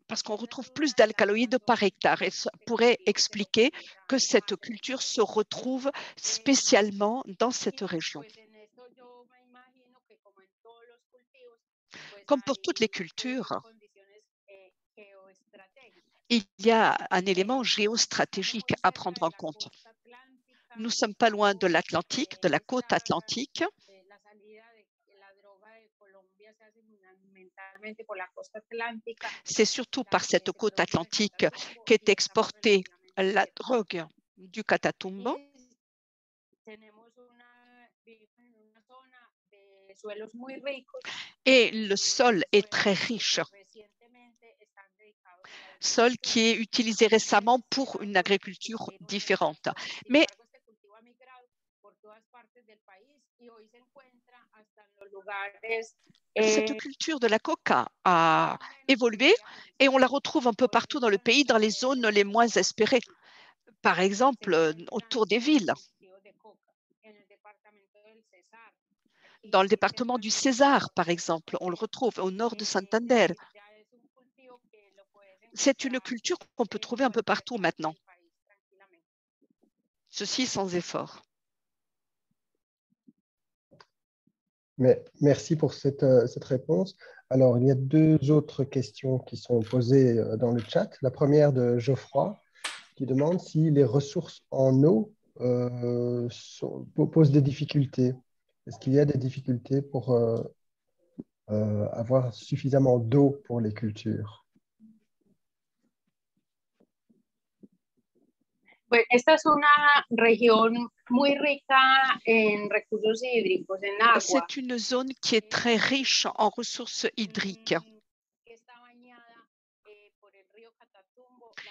Speaker 3: parce qu'on retrouve plus d'alcaloïdes par hectare et ça pourrait expliquer que cette culture se retrouve spécialement dans cette région. Comme pour toutes les cultures, il y a un élément géostratégique à prendre en compte. Nous ne sommes pas loin de l'Atlantique, de la côte atlantique. C'est surtout par cette côte atlantique qu'est exportée la drogue du Catatumbo. Et le sol est très riche, sol qui est utilisé récemment pour une agriculture différente. Mais cette culture de la coca a évolué et on la retrouve un peu partout dans le pays, dans les zones les moins espérées. Par exemple, autour des villes. Dans le département du César, par exemple, on le retrouve au nord de Santander. C'est une culture qu'on peut trouver un peu partout maintenant. Ceci sans effort.
Speaker 1: Mais merci pour cette réponse. Alors, il y a deux autres questions qui sont posées dans le chat. La première de Geoffroy, qui demande si les ressources en eau posent des difficultés. Est-ce qu'il y a des difficultés pour avoir suffisamment d'eau pour les cultures?
Speaker 5: Esta es una región muy rica en recursos hídricos, en agua.
Speaker 3: C'est une zone qui est très riche en ressources hydriques.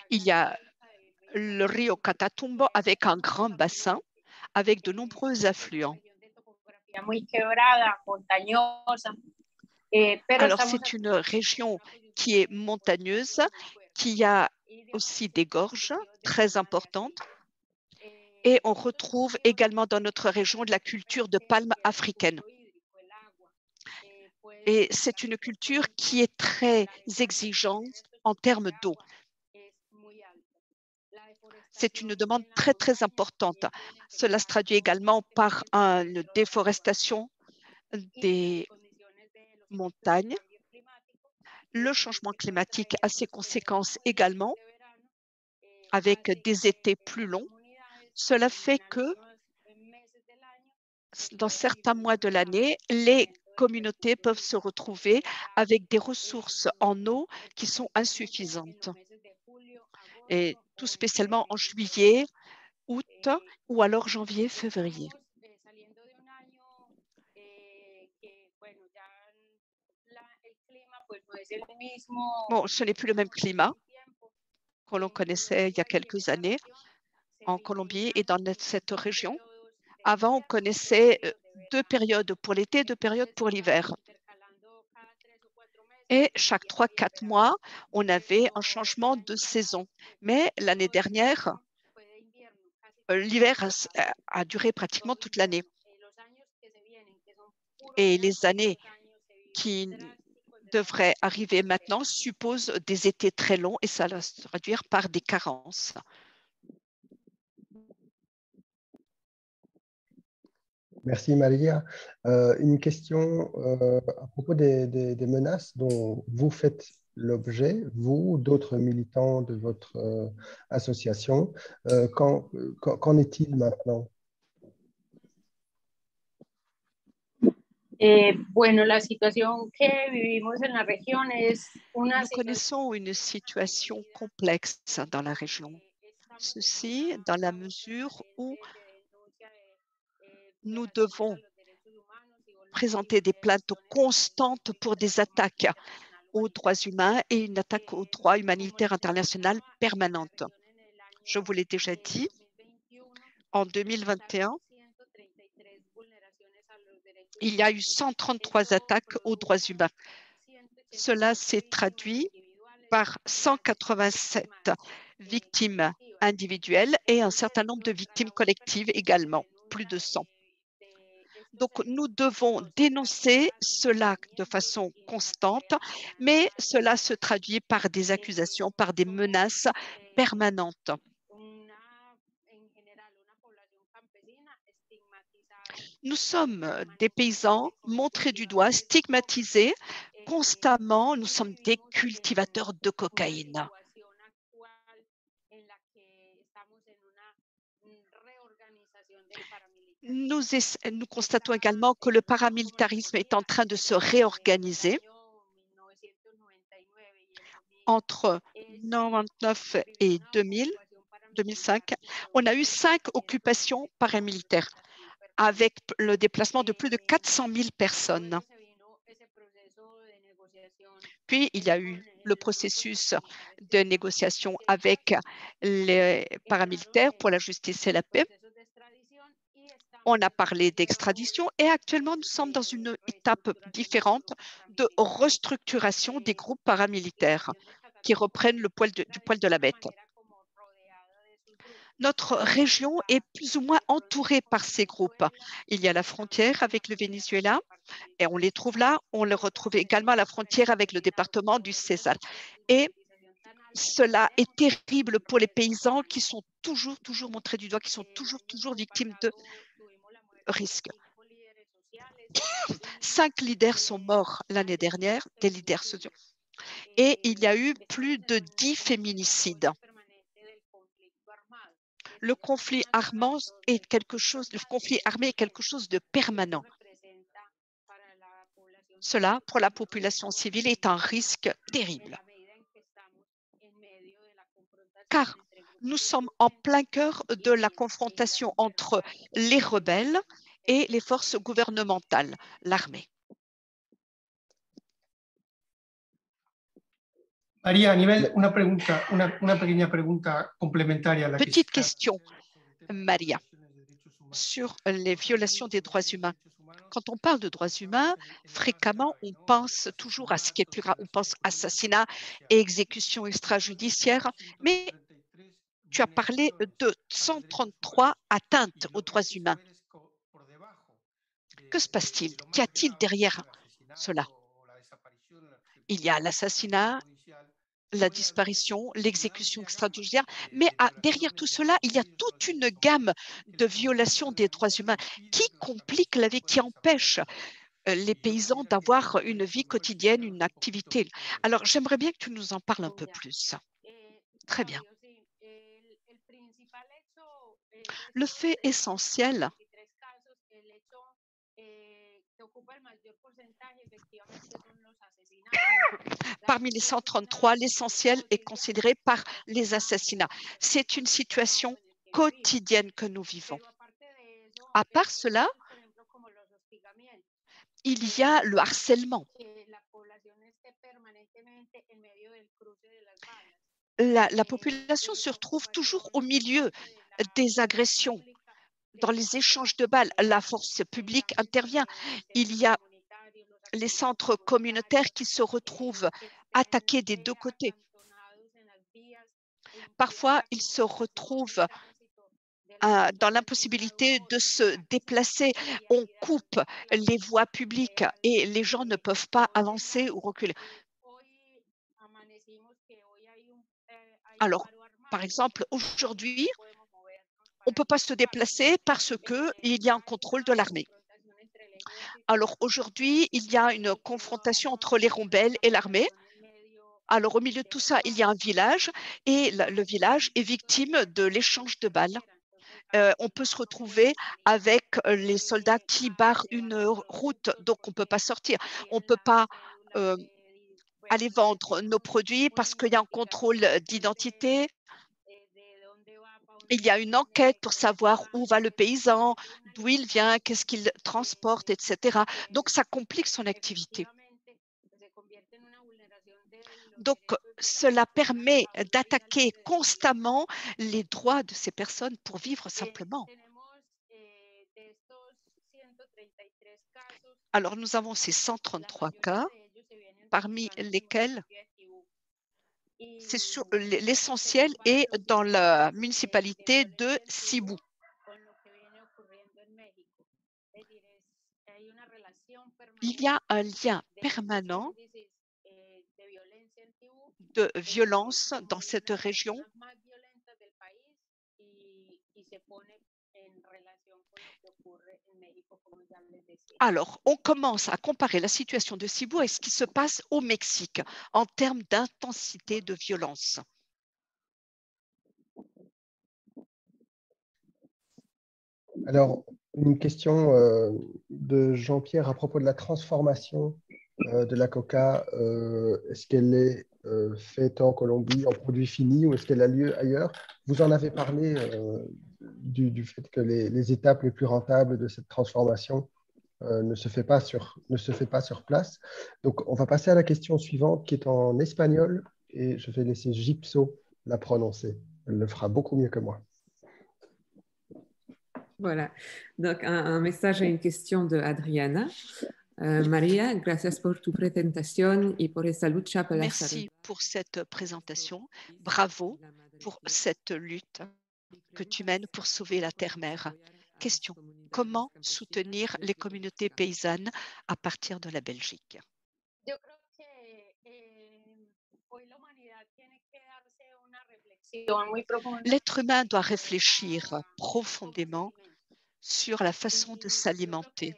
Speaker 3: Il y a le Rio Catatumbo avec un grand bassin, avec de nombreux affluents. Alors, c'est une région qui est montagneuse, qui a aussi des gorges très importantes. Et on retrouve également dans notre région de la culture de palme africaine. Et c'est une culture qui est très exigeante en termes d'eau. C'est une demande très, très importante. Cela se traduit également par une déforestation des montagnes. Le changement climatique a ses conséquences également, avec des étés plus longs. Cela fait que dans certains mois de l'année, les communautés peuvent se retrouver avec des ressources en eau qui sont insuffisantes. et tout spécialement en juillet, août ou alors janvier, février. Bon, ce n'est plus le même climat que l'on connaissait il y a quelques années en Colombie et dans cette région. Avant, on connaissait 2 périodes pour l'été, 2 périodes pour l'hiver. Et chaque 3-4 mois, on avait un changement de saison. Mais l'année dernière, l'hiver a duré pratiquement toute l'année. Et les années qui devraient arriver maintenant supposent des étés très longs et ça va se traduire par des carences.
Speaker 1: Merci Maria. Une question à propos des menaces dont vous faites l'objet, vous, d'autres militants de votre association. Qu'en est-il maintenant?
Speaker 5: Bueno, la situación que vivimos en la región es una
Speaker 3: Nous connaissons une situation complexe dans la région. Ceci dans la mesure où nous devons présenter des plaintes constantes pour des attaques aux droits humains et une attaque au droit humanitaire international permanente. Je vous l'ai déjà dit, en 2021, il y a eu 133 attaques aux droits humains. Cela s'est traduit par 187 victimes individuelles et un certain nombre de victimes collectives également, plus de 100. Donc, nous devons dénoncer cela de façon constante, mais cela se traduit par des accusations, par des menaces permanentes. Nous sommes des paysans montrés du doigt, stigmatisés constamment. Nous sommes des cultivateurs de cocaïne. Nous constatons également que le paramilitarisme est en train de se réorganiser. Entre 1999 et 2005, on a eu 5 occupations paramilitaires avec le déplacement de plus de 400 000 personnes. Puis, il y a eu le processus de négociation avec les paramilitaires pour la justice et la paix. On a parlé d'extradition et actuellement, nous sommes dans une étape différente de restructuration des groupes paramilitaires qui reprennent du poil de la bête. Notre région est plus ou moins entourée par ces groupes. Il y a la frontière avec le Venezuela et on les trouve là. On les retrouve également à la frontière avec le département du Cesar. Et cela est terrible pour les paysans qui sont toujours montrés du doigt, qui sont toujours victimes de risques. 5 leaders sont morts l'année dernière, des leaders sociaux. Et il y a eu plus de 10 féminicides. Le conflit armé est quelque chose de permanent. Cela, pour la population civile, est un risque terrible. Car nous sommes en plein cœur de la confrontation entre les rebelles et les forces gouvernementales, l'armée.
Speaker 2: María, a nivel, una pequeña pregunta complementaria a la
Speaker 3: Petite question, Maria, sur les violations des droits humains. Quand on parle de droits humains, fréquemment, on pense toujours à ce qui est plus grave. On pense assassinat et exécution extrajudiciaire, mais tu as parlé de 133 atteintes aux droits humains. Que se passe-t-il? Qu'y a-t-il derrière cela? Il y a l'assassinat, la disparition, l'exécution extrajudiciaire, mais derrière tout cela, il y a toute une gamme de violations des droits humains qui compliquent la vie, qui empêchent les paysans d'avoir une vie quotidienne, une activité. Alors, j'aimerais bien que tu nous en parles un peu plus. Très bien. Le fait essentiel Parmi les 133, l'essentiel est considéré par les assassinats. C'est une situation quotidienne que nous vivons. À part cela, il y a le harcèlement. La population se retrouve toujours au milieu des agressions, dans les échanges de balles. La force publique intervient. Il y a les centres communautaires qui se retrouvent attaqués des deux côtés. Parfois, ils se retrouvent dans l'impossibilité de se déplacer. On coupe les voies publiques et les gens ne peuvent pas avancer ou reculer. Alors, par exemple, aujourd'hui, on ne peut pas se déplacer parce qu'il y a un contrôle de l'armée. Alors aujourd'hui, il y a une confrontation entre les rebelles et l'armée. Alors au milieu de tout ça, il y a un village et le village est victime de l'échange de balles. On peut se retrouver avec les soldats qui barrent une route, donc on ne peut pas sortir. On ne peut pas aller vendre nos produits parce qu'il y a un contrôle d'identité. Il y a une enquête pour savoir où va le paysan, d'où il vient, qu'est-ce qu'il transporte, etc. Donc, ça complique son activité. Donc, cela permet d'attaquer constamment les droits de ces personnes pour vivre simplement. Alors, nous avons ces 133 cas, parmi lesquels l'essentiel est dans la municipalité de Cibú. Il y a un lien permanent de violence dans cette région. Alors, on commence à comparer la situation de Cibú à ce qui se passe au Mexique en termes d'intensité de violence.
Speaker 1: Alors, une question de Jean-Pierre à propos de la transformation de la coca. Est-ce qu'elle est faite en Colombie en produit fini ou est-ce qu'elle a lieu ailleurs? Vous en avez parlé du fait que les étapes les plus rentables de cette transformation ne se fait pas sur place. Donc, on va passer à la question suivante qui est en espagnol et je vais laisser Gypso la prononcer. Elle le fera beaucoup mieux que moi.
Speaker 4: Voilà, donc un message et une question de Adriana. María, gracias por tu presentación y por esa lucha por la salud.
Speaker 3: Merci pour cette présentation. Bravo pour cette lutte que tu mènes pour sauver la terre-mère. Question, comment soutenir les communautés paysannes à partir de la Belgique? L'être humain doit réfléchir profondément sur la façon de s'alimenter,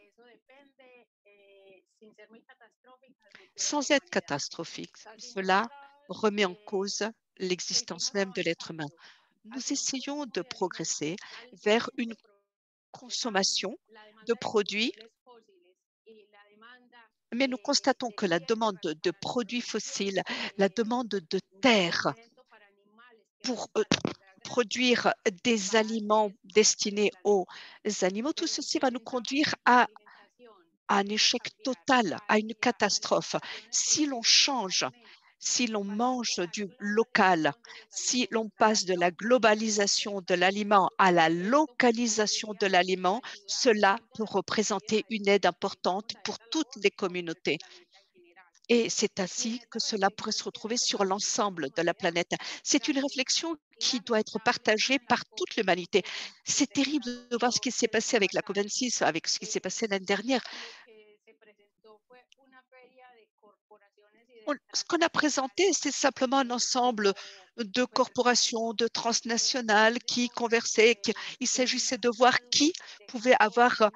Speaker 3: sans être catastrophique. Cela remet en cause l'existence même de l'être humain. Nous essayons de progresser vers une consommation de produits, mais nous constatons que la demande de produits fossiles, la demande de terre pour produire des aliments destinés aux animaux, tout ceci va nous conduire à un échec total, à une catastrophe. Si l'on change, si l'on mange du local, si l'on passe de la globalisation de l'aliment à la localisation de l'aliment, cela peut représenter une aide importante pour toutes les communautés. Et c'est ainsi que cela pourrait se retrouver sur l'ensemble de la planète. C'est une réflexion qui doit être partagée par toute l'humanité. C'est terrible de voir ce qui s'est passé avec la COP26, avec ce qui s'est passé l'année dernière. Ce qu'on a présenté, c'est simplement un ensemble de corporations, de transnationales qui conversaient. Il s'agissait de voir qui pouvait avoir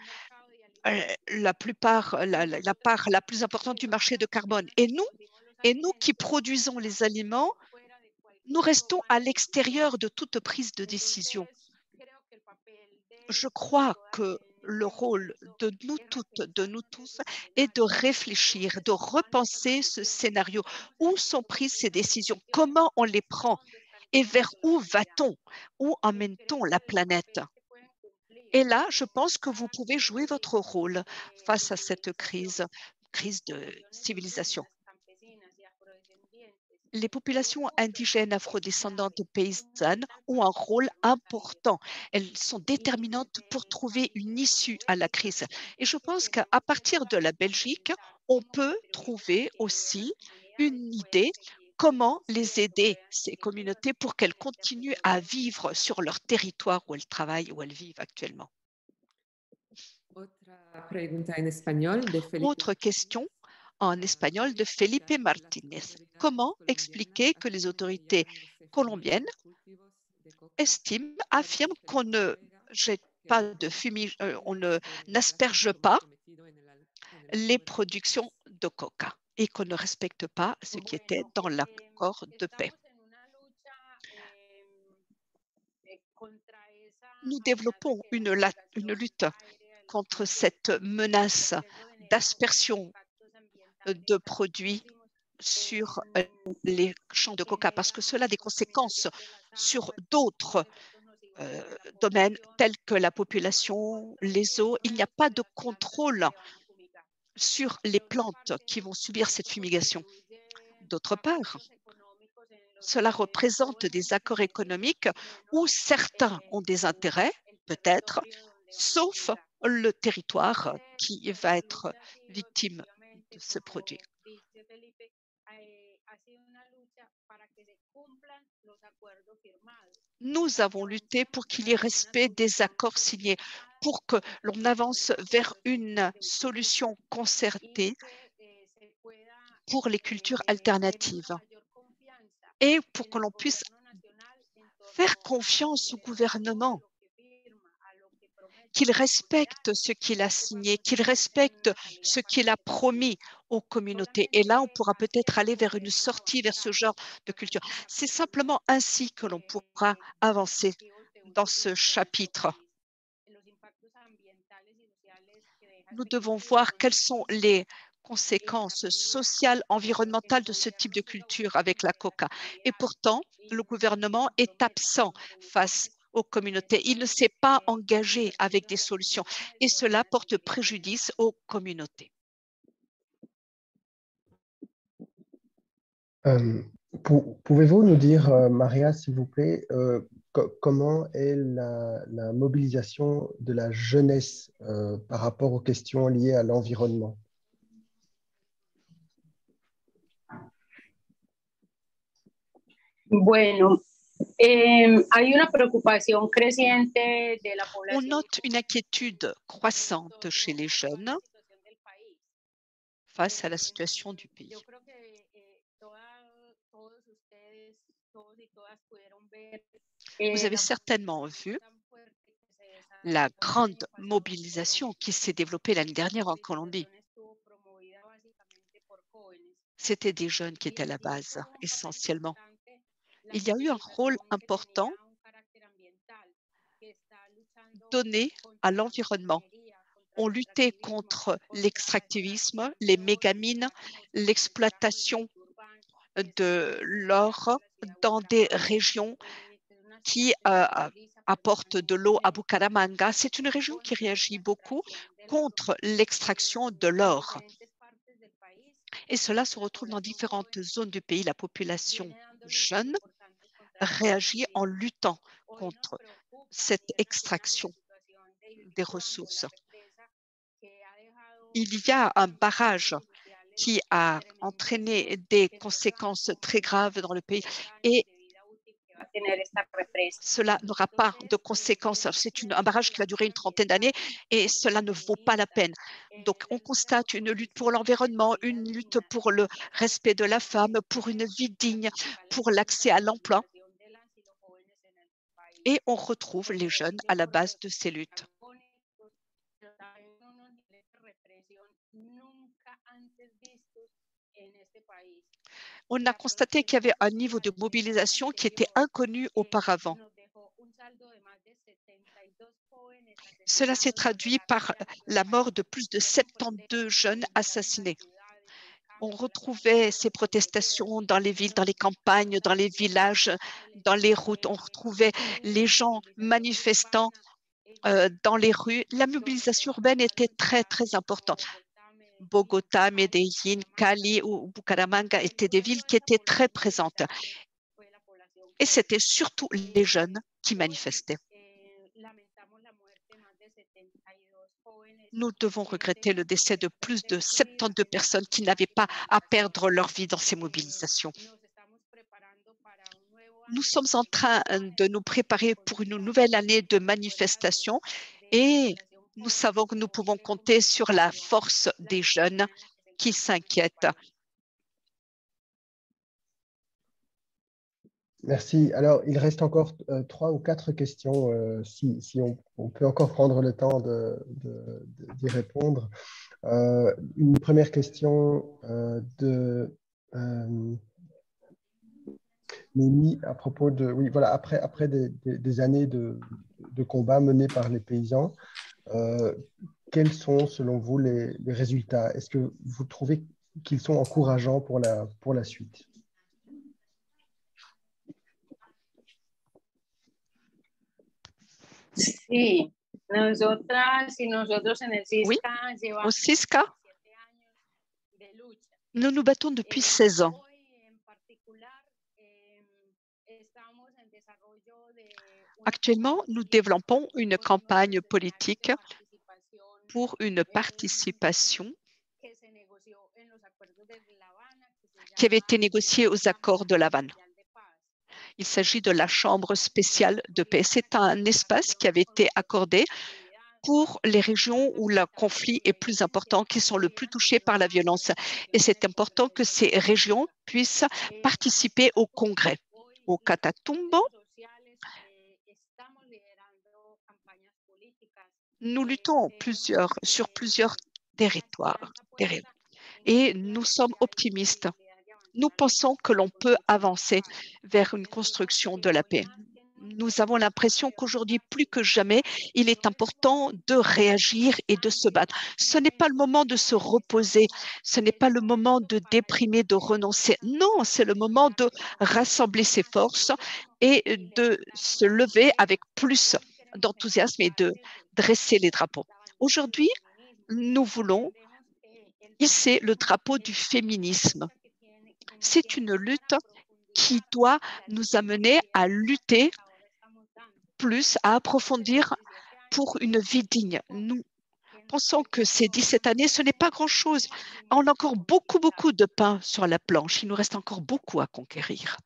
Speaker 3: la part la plus importante du marché de carbone. Et nous qui produisons les aliments, nous restons à l'extérieur de toute prise de décision. Je crois que le rôle de nous toutes, de nous tous, est de réfléchir, de repenser ce scénario. Où sont prises ces décisions? Comment on les prend? Et vers où va-t-on? Où emmène-t-on la planète? Et là, je pense que vous pouvez jouer votre rôle face à cette crise de civilisation. Les populations indigènes afrodescendantes paysannes ont un rôle important. Elles sont déterminantes pour trouver une issue à la crise. Et je pense qu'à partir de la Belgique, on peut trouver aussi une idée comment les aider, ces communautés, pour qu'elles continuent à vivre sur leur territoire où elles travaillent, où elles vivent actuellement.
Speaker 4: Otra pregunta en español de Felipe.
Speaker 3: Autre question en espagnol de Felipe Martínez. Comment expliquer que les autorités colombiennes affirment qu'on ne jette pas de n'asperge pas les productions de coca et qu'on ne respecte pas ce qui était dans l'accord de paix? Nous développons une lutte contre cette menace d'aspersion de produits sur les champs de coca parce que cela a des conséquences sur d'autres domaines tels que la population, les eaux. Il n'y a pas de contrôle sur les plantes qui vont subir cette fumigation. D'autre part, cela représente des accords économiques où certains ont des intérêts, peut-être, sauf le territoire qui va être victime de ce produit. Nous avons lutté pour qu'il y ait respect des accords signés, pour que l'on avance vers une solution concertée pour les cultures alternatives et pour que l'on puisse faire confiance au gouvernement, qu'il respecte ce qu'il a signé, qu'il respecte ce qu'il a promis aux communautés. Et là, on pourra peut-être aller vers une sortie vers ce genre de culture. C'est simplement ainsi que l'on pourra avancer dans ce chapitre. Nous devons voir quelles sont les conséquences sociales, environnementales de ce type de culture avec la coca. Et pourtant, le gouvernement est absent face aux communautés. Il ne s'est pas engagé avec des solutions et cela porte préjudice aux communautés.
Speaker 1: Pouvez-vous nous dire, Maria, s'il vous plaît, comment est la mobilisation de la jeunesse par rapport aux questions liées à l'environnement?
Speaker 5: Bueno, hay una preocupación creciente de la
Speaker 3: On
Speaker 5: población
Speaker 3: note une inquiétude croissante chez les jeunes face à la situation du pays.
Speaker 5: Yo creo que todos ustedes, todos y todas pudieron ver
Speaker 3: Vous avez
Speaker 5: la
Speaker 3: certainement vu
Speaker 5: tan fuerte que se
Speaker 3: la
Speaker 5: desarrolló el
Speaker 3: grande
Speaker 5: año pasado en
Speaker 3: mobilisation
Speaker 5: Colombia.
Speaker 3: qui s'est développée l'année
Speaker 5: Esta
Speaker 3: dernière en Colombie.
Speaker 5: movilización estuvo promovida básicamente por jóvenes
Speaker 3: C'était des jeunes qui étaient à la
Speaker 5: y
Speaker 3: base,
Speaker 5: tuvo un papel
Speaker 3: essentiellement.
Speaker 5: importante la
Speaker 3: Il y a eu un rôle
Speaker 5: movilización que
Speaker 3: important
Speaker 5: tenía un carácter ambiental, que está luchando
Speaker 3: donné à
Speaker 5: contra la
Speaker 3: l'environnement.
Speaker 5: minería, contra
Speaker 3: On
Speaker 5: el
Speaker 3: luttait
Speaker 5: extractivismo,
Speaker 3: contre
Speaker 5: contra
Speaker 3: l'extractivisme, les
Speaker 5: extracción
Speaker 3: mégamines,
Speaker 5: como si lo dijéramos en
Speaker 3: l'exploitation
Speaker 5: Turbán,
Speaker 3: de l'or dans des régions
Speaker 5: es una ciudad
Speaker 3: qui
Speaker 5: que se moviliza
Speaker 3: apportent de l'eau à
Speaker 5: permanentemente
Speaker 3: Bucaramanga. C'est une région qui
Speaker 5: contra
Speaker 3: réagit
Speaker 5: la
Speaker 3: beaucoup
Speaker 5: extracción del oro
Speaker 3: contre l'extraction de
Speaker 5: en
Speaker 3: l'or.
Speaker 5: diferentes partes del país.
Speaker 3: Et cela se
Speaker 5: La
Speaker 3: retrouve dans
Speaker 5: población
Speaker 3: différentes
Speaker 5: joven
Speaker 3: zones du pays. La population
Speaker 5: viene dando luchas
Speaker 3: jeune
Speaker 5: importantes contra el
Speaker 3: réagit en
Speaker 5: extractivismo.
Speaker 3: luttant
Speaker 5: Hoy nos
Speaker 3: contre
Speaker 5: preocupa
Speaker 3: cette
Speaker 5: y
Speaker 3: extraction
Speaker 5: analizamos la situación de
Speaker 3: des
Speaker 5: Hidroituango,
Speaker 3: ressources.
Speaker 5: la represa que ha dejado
Speaker 3: Il y a un
Speaker 5: consecuencias
Speaker 3: barrage qui a
Speaker 5: tremendas
Speaker 3: entraîné des
Speaker 5: que no se van a
Speaker 3: conséquences très
Speaker 5: compensar
Speaker 3: graves dans le
Speaker 5: por
Speaker 3: pays
Speaker 5: 30 años
Speaker 3: et
Speaker 5: de vida útil que va a tener esta represa.
Speaker 3: cela n'aura pas de
Speaker 5: Entonces,
Speaker 3: conséquences.
Speaker 5: ese
Speaker 3: C'est un
Speaker 5: esfuerzo
Speaker 3: barrage
Speaker 5: de
Speaker 3: qui va durer une
Speaker 5: lucha
Speaker 3: trentaine d'années
Speaker 5: ambiental,
Speaker 3: et cela ne vaut pas la
Speaker 5: feminista,
Speaker 3: peine. Donc,
Speaker 5: la
Speaker 3: on
Speaker 5: lucha por
Speaker 3: constate une lutte pour
Speaker 5: condiciones de
Speaker 3: l'environnement,
Speaker 5: calidad
Speaker 3: une lutte
Speaker 5: dignas,
Speaker 3: pour le respect de la femme, pour une vie
Speaker 5: la
Speaker 3: digne,
Speaker 5: principal
Speaker 3: pour
Speaker 5: excusa
Speaker 3: l'accès
Speaker 5: de
Speaker 3: à l'emploi.
Speaker 5: movilización de las y los jóvenes en el país.
Speaker 3: Et on retrouve les jeunes à
Speaker 5: De
Speaker 3: la base de ces luttes.
Speaker 5: pero también unos niveles de represión nunca antes vistos en este país.
Speaker 3: On a constaté qu'il y avait un niveau de mobilisation qui était inconnu auparavant. Cela s'est traduit par la mort de plus de 72 jeunes assassinés. On retrouvait ces protestations dans les villes, dans les campagnes, dans les villages, dans les routes. On retrouvait les gens manifestant dans les rues. La mobilisation urbaine était très, très importante. Bogota, Medellín, Cali ou Bucaramanga étaient des villes qui étaient très présentes. Et c'était surtout les jeunes qui manifestaient. Nous devons regretter le décès de plus de 72 personnes qui n'avaient pas à perdre leur vie dans ces mobilisations. Nous sommes en train de nous préparer pour une nouvelle année de manifestations et nous savons que nous pouvons compter sur la force des jeunes qui s'inquiètent.
Speaker 1: Merci. Alors, il reste encore 3 ou 4 questions, si on peut encore prendre le temps d'y répondre. Une première question de Mimi à propos de… Oui, voilà, après des années de combat menés par les paysans, quels sont, selon vous, les résultats? Est-ce que vous trouvez qu'ils sont encourageants pour la suite?
Speaker 5: Sí, nosotras y nosotros en el
Speaker 3: Oui,
Speaker 5: CISCA
Speaker 3: au
Speaker 5: llevamos
Speaker 3: CISCA,
Speaker 5: 7 años de lucha.
Speaker 3: nous nous battons depuis 16 ans.
Speaker 5: Hoy en particular estamos en desarrollo de una
Speaker 3: Actuellement, nous développons une campagne politique pour une participation
Speaker 5: que se negoció en los acuerdos de La Habana, que se
Speaker 3: qui avait
Speaker 5: llama
Speaker 3: été négociée aux accords de La Havane.
Speaker 5: Especial de Paz.
Speaker 3: Il s'agit de la Chambre spéciale de paix. C'est un espace qui avait été accordé pour les régions où le conflit est plus important, qui sont le plus touchées par la violence. Et c'est important que ces régions puissent participer au congrès. Au Catatumbo, nous luttons sur plusieurs territoires et nous sommes optimistes. Nous pensons que l'on peut avancer vers une construction de la paix. Nous avons l'impression qu'aujourd'hui, plus que jamais, il est important de réagir et de se battre. Ce n'est pas le moment de se reposer, ce n'est pas le moment de déprimer, de renoncer. Non, c'est le moment de rassembler ses forces et de se lever avec plus d'enthousiasme et de dresser les drapeaux. Aujourd'hui, nous voulons hisser le drapeau du féminisme. C'est une lutte qui doit nous amener à lutter plus, à approfondir pour une vie digne. Nous pensons que ces 17 années, ce n'est pas grand-chose. On a encore beaucoup de pain sur la planche. Il nous reste encore beaucoup à conquérir.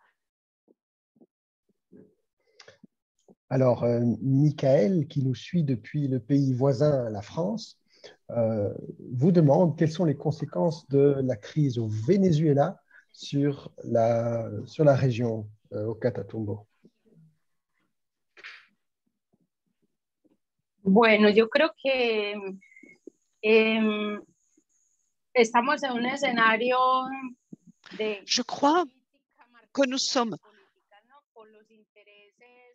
Speaker 1: Alors, Michael, qui nous suit depuis le pays voisin, la France, vous demande quelles sont les conséquences de la crise au Venezuela sur la région, au Catatumbo.
Speaker 5: Bueno, yo creo que estamos en un escenario de…
Speaker 3: Je crois que nous sommes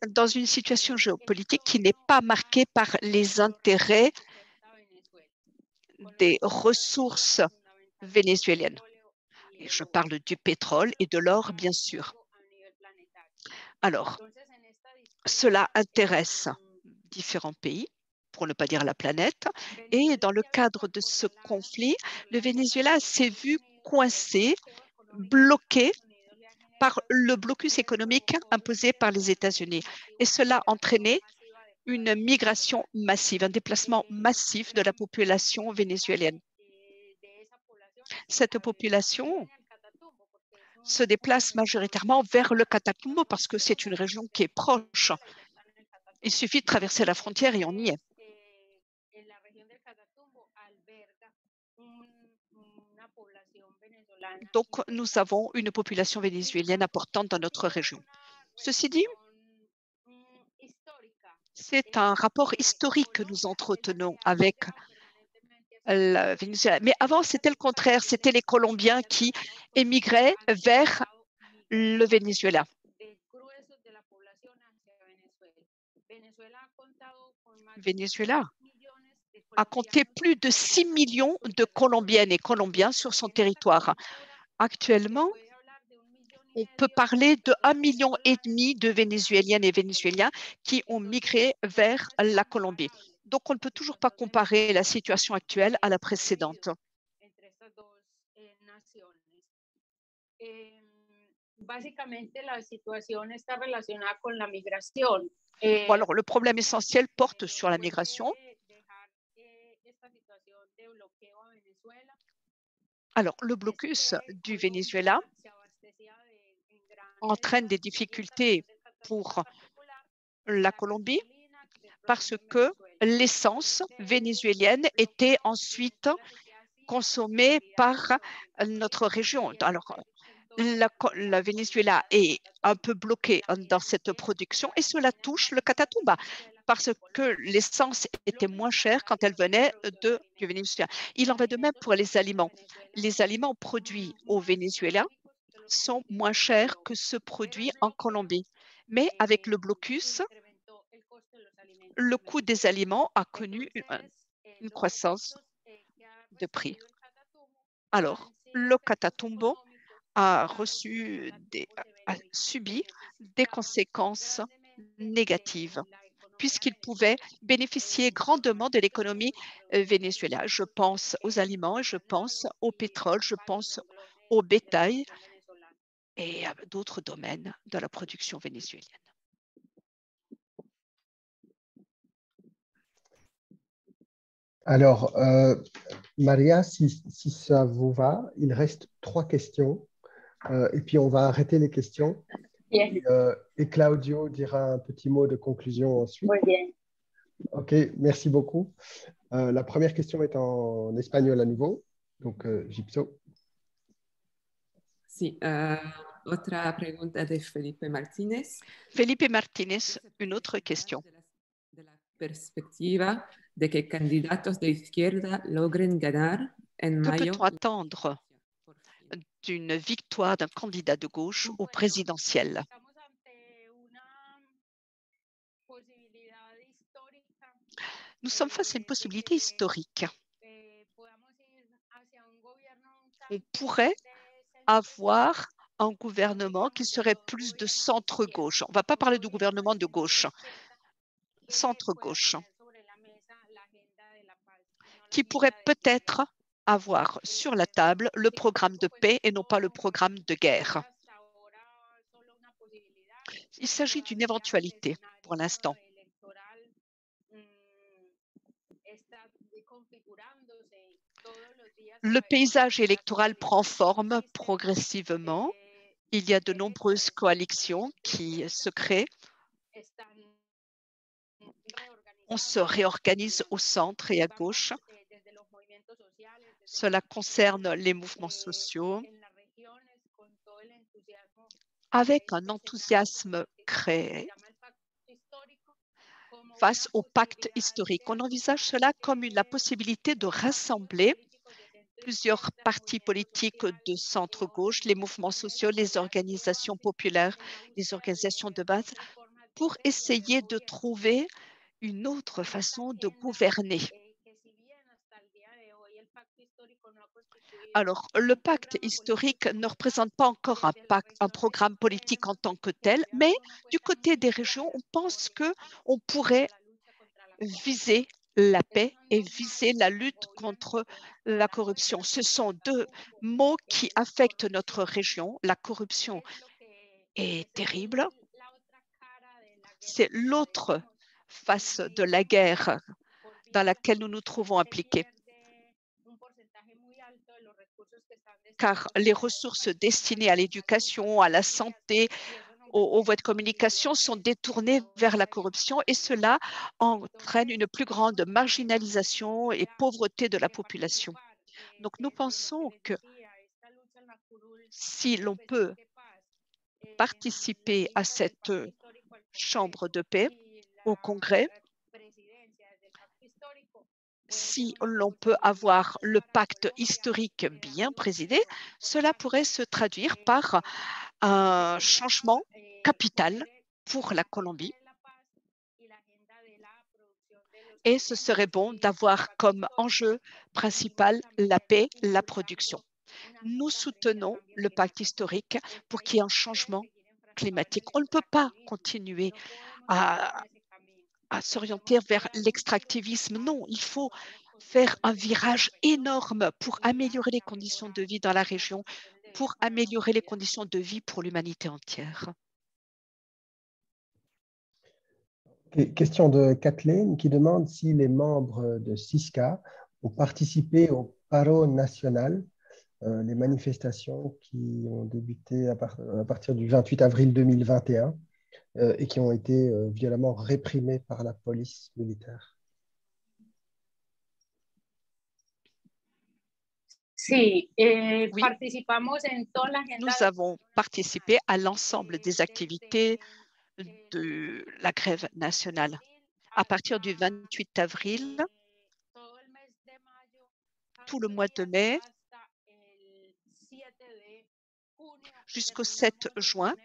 Speaker 3: dans une situation géopolitique qui n'est pas marquée par les intérêts des ressources vénézuéliennes. Et je parle du pétrole et de l'or, bien sûr. Alors, cela intéresse différents pays, pour ne pas dire la planète, et dans le cadre de ce conflit, le Venezuela s'est vu coincé, bloqué par le blocus économique imposé par les États-Unis. Et cela a entraîné une migration massive, un déplacement massif de la population vénézuélienne. Cette population se déplace majoritairement vers le Catatumbo parce que c'est une région qui est proche. Il suffit de traverser la frontière et on y est. Donc, nous avons une population vénézuélienne importante dans notre région. Ceci dit, c'est un rapport historique que nous entretenons avec le Venezuela. Mais avant, c'était le contraire. C'était les Colombiens qui émigraient vers le Venezuela. Venezuela a compté plus de 6 millions de Colombiennes et Colombiens sur son territoire. Actuellement, on peut parler de 1,5 million de Vénézuéliennes et Vénézuéliens qui ont migré vers la Colombie. Donc, on ne peut toujours pas comparer la situation actuelle à la précédente.
Speaker 5: Básicamente la situación está relacionada con la migración.
Speaker 3: Bon, alors, le problème essentiel porte sur la migration. Alors, le blocus du Venezuela entraîne des difficultés pour la Colombie parce que l'essence vénézuélienne était ensuite consommée par notre région. Alors, le Venezuela est un peu bloqué dans cette production et cela touche le Catatumba parce que l'essence était moins chère quand elle venait du Venezuela. Il en va de même pour les aliments. Les aliments produits au Venezuela sont moins chers que ceux produits en Colombie. Mais avec le blocus, le coût des aliments a connu une croissance de prix. Alors, le Catatumbo a subi des conséquences négatives puisqu'il pouvait bénéficier grandement de l'économie vénézuélienne. Je pense aux aliments, je pense au pétrole, je pense au bétail et à d'autres domaines de la production vénézuélienne.
Speaker 1: Alors, Maria, si ça vous va, il reste 3 questions et puis on va arrêter les questions. Et Claudio dira un petit mot de conclusion ensuite.
Speaker 5: Muy bien.
Speaker 1: OK, merci beaucoup. La première question est en espagnol à nouveau. Donc, Gypso.
Speaker 4: Sí, otra pregunta de Felipe Martínez.
Speaker 3: Felipe Martínez, une autre question.
Speaker 4: De la perspectiva de que candidatos de izquierda logren ganar en
Speaker 3: Que
Speaker 4: mayo.
Speaker 3: peut-on attendre d'une victoire d'un candidat de gauche au présidentiel? Nous sommes face à une possibilité historique. On pourrait avoir un gouvernement qui serait plus de centre-gauche. On ne va pas parler de gouvernement de gauche, centre-gauche, qui pourrait peut-être avoir sur la table le programme de paix et non pas le programme de guerre. Il s'agit d'une éventualité pour l'instant. Le paysage électoral prend forme progressivement. Il y a de nombreuses coalitions qui se créent. On se réorganise au centre et à gauche. Cela concerne les mouvements sociaux avec un enthousiasme créé face au pacte historique. On envisage cela comme la possibilité de rassembler plusieurs partis politiques de centre-gauche, les mouvements sociaux, les organisations populaires, les organisations de base, pour essayer de trouver une autre façon de gouverner. Alors, le pacte historique ne représente pas encore un programme politique en tant que tel, mais du côté des régions, on pense qu'on pourrait viser la paix et viser la lutte contre la corruption. Ce sont 2 mots qui affectent notre région. La corruption est terrible. C'est l'autre face de la guerre dans laquelle nous nous trouvons impliqués. Car les ressources destinées à l'éducation, à la santé, aux voies de communication sont détournées vers la corruption et cela entraîne une plus grande marginalisation et pauvreté de la population. Donc, nous pensons que si l'on peut participer à cette chambre de paix au Congrès, si l'on peut avoir le pacte historique bien présidé, cela pourrait se traduire par un changement capital pour la Colombie Et ce serait bon d'avoir comme enjeu principal la paix, la production. Nous soutenons le pacte historique pour qu'il y ait un changement climatique. On ne peut pas continuer à s'orienter vers l'extractivisme. Non, il faut faire un virage énorme pour améliorer les conditions de vie dans la région, pour améliorer les conditions de vie pour l'humanité entière.
Speaker 1: Question de Kathleen qui demande si les membres de CISCA ont participé au paro national, les manifestations qui ont débuté à partir du 28 avril 2021 et qui ont été violemment réprimées par la police militaire.
Speaker 5: Sí,
Speaker 3: Oui,
Speaker 5: participamos en toda la agenda.
Speaker 3: nous avons participé à l'ensemble des activités de la grève nationale. À partir du 28 avril, tout le mois de mai, jusqu'au 7 juin,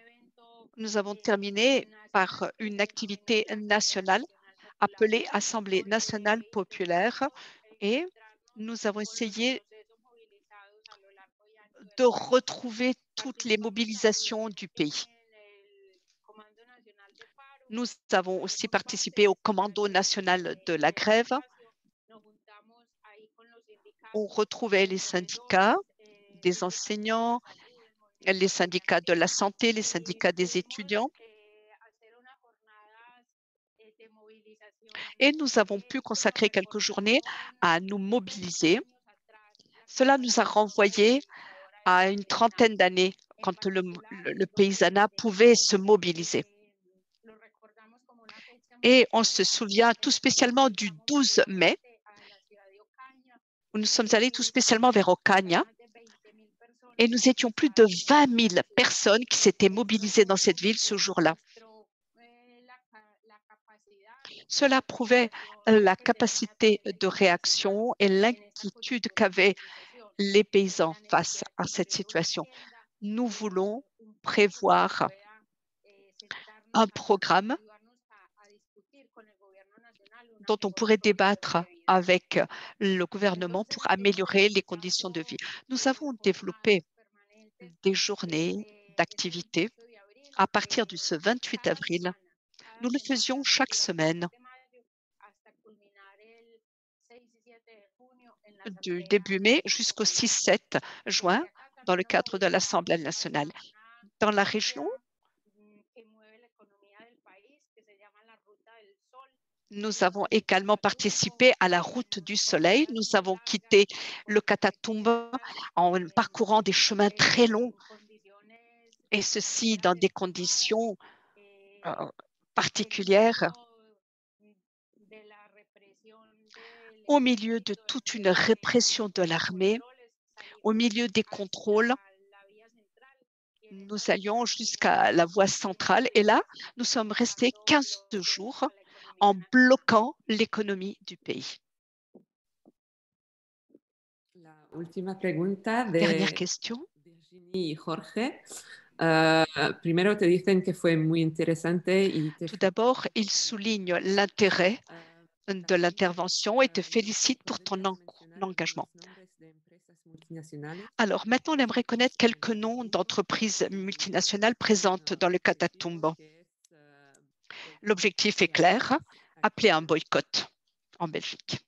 Speaker 3: nous avons terminé par une activité nationale appelée Assemblée nationale populaire et nous avons essayé de retrouver toutes les mobilisations du pays. Nous avons aussi participé au commando national de la grève. On retrouvait les syndicats des enseignants, les syndicats de la santé, les syndicats des étudiants. Et nous avons pu consacrer quelques journées à nous mobiliser. Cela nous a renvoyé à une trentaine d'années quand le paysanat pouvait se mobiliser. Et on se souvient tout spécialement du 12 mai, où nous sommes allés tout spécialement vers Ocaña, et nous étions plus de 20 000 personnes qui s'étaient mobilisées dans cette ville ce jour-là. Cela prouvait la capacité de réaction et l'inquiétude qu'avaient les paysans face à cette situation. Nous voulons prévoir un programme dont on pourrait débattre avec le gouvernement pour améliorer les conditions de vie. Nous avons développé des journées d'activité à partir de ce 28 avril. Nous le faisions chaque semaine, du début mai jusqu'au 6-7 juin, dans le cadre de l'Assemblée nationale. Dans la région, nous avons également participé à la route du soleil. Nous avons quitté le Catatumbo en parcourant des chemins très longs, et ceci dans des conditions particulières, au milieu de toute une répression de l'armée, au milieu des contrôles. Nous allions jusqu'à la voie centrale et là, nous sommes restés 15 jours en bloquant l'économie du pays.
Speaker 4: La última pregunta
Speaker 3: Dernière
Speaker 4: de
Speaker 3: question.
Speaker 4: Virginie y Jorge. Primero te dicen que fue muy interesante y te
Speaker 3: Tout d'abord, il souligne l'intérêt de l'intervention et te félicite pour ton engagement. Alors maintenant, on aimerait connaître quelques noms d'entreprises multinationales présentes dans le Catatumbo. L'objectif est clair, appeler un boycott en Belgique.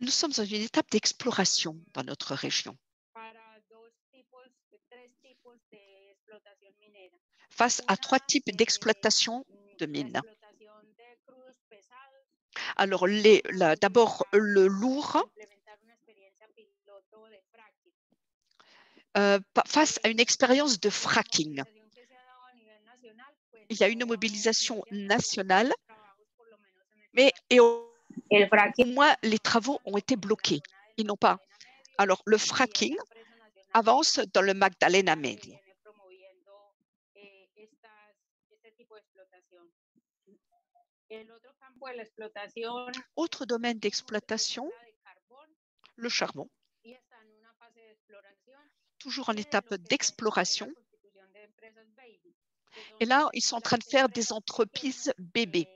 Speaker 3: Nous sommes dans une étape d'exploration dans notre région face à 3 types d'exploitation de mines. Alors, d'abord, le lourd, face à une expérience de fracking. Il y a une mobilisation nationale, mais au moins les travaux ont été bloqués. Ils n'ont pas. Alors, le fracking avance dans le Magdalena Medio. Autre domaine d'exploitation, le charbon, toujours en étape d'exploration. Et là, ils sont en train de faire des entreprises bébés,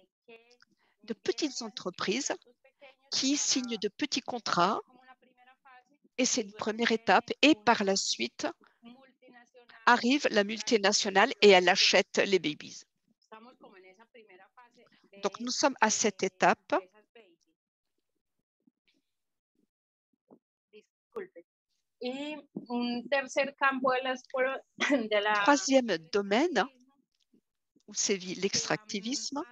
Speaker 3: de petites entreprises qui signent de petits contrats. Et c'est une première étape. Et par la suite, arrive la multinationale et elle achète les babies. Donc, nous sommes à cette étape. Troisième domaine où sévit l'extractivisme,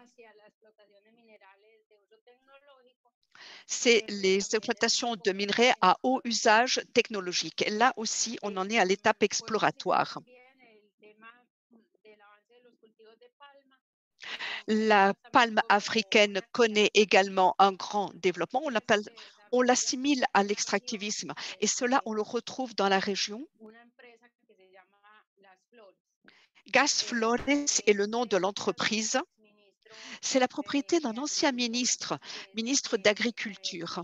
Speaker 3: c'est les exploitations de minerais à haut usage technologique. Et là aussi, on en est à l'étape exploratoire. La palme africaine connaît également un grand développement. On l'assimile à l'extractivisme et cela, on le retrouve dans la région. Gas Flores est le nom de l'entreprise. C'est la propriété d'un ancien ministre d'Agriculture.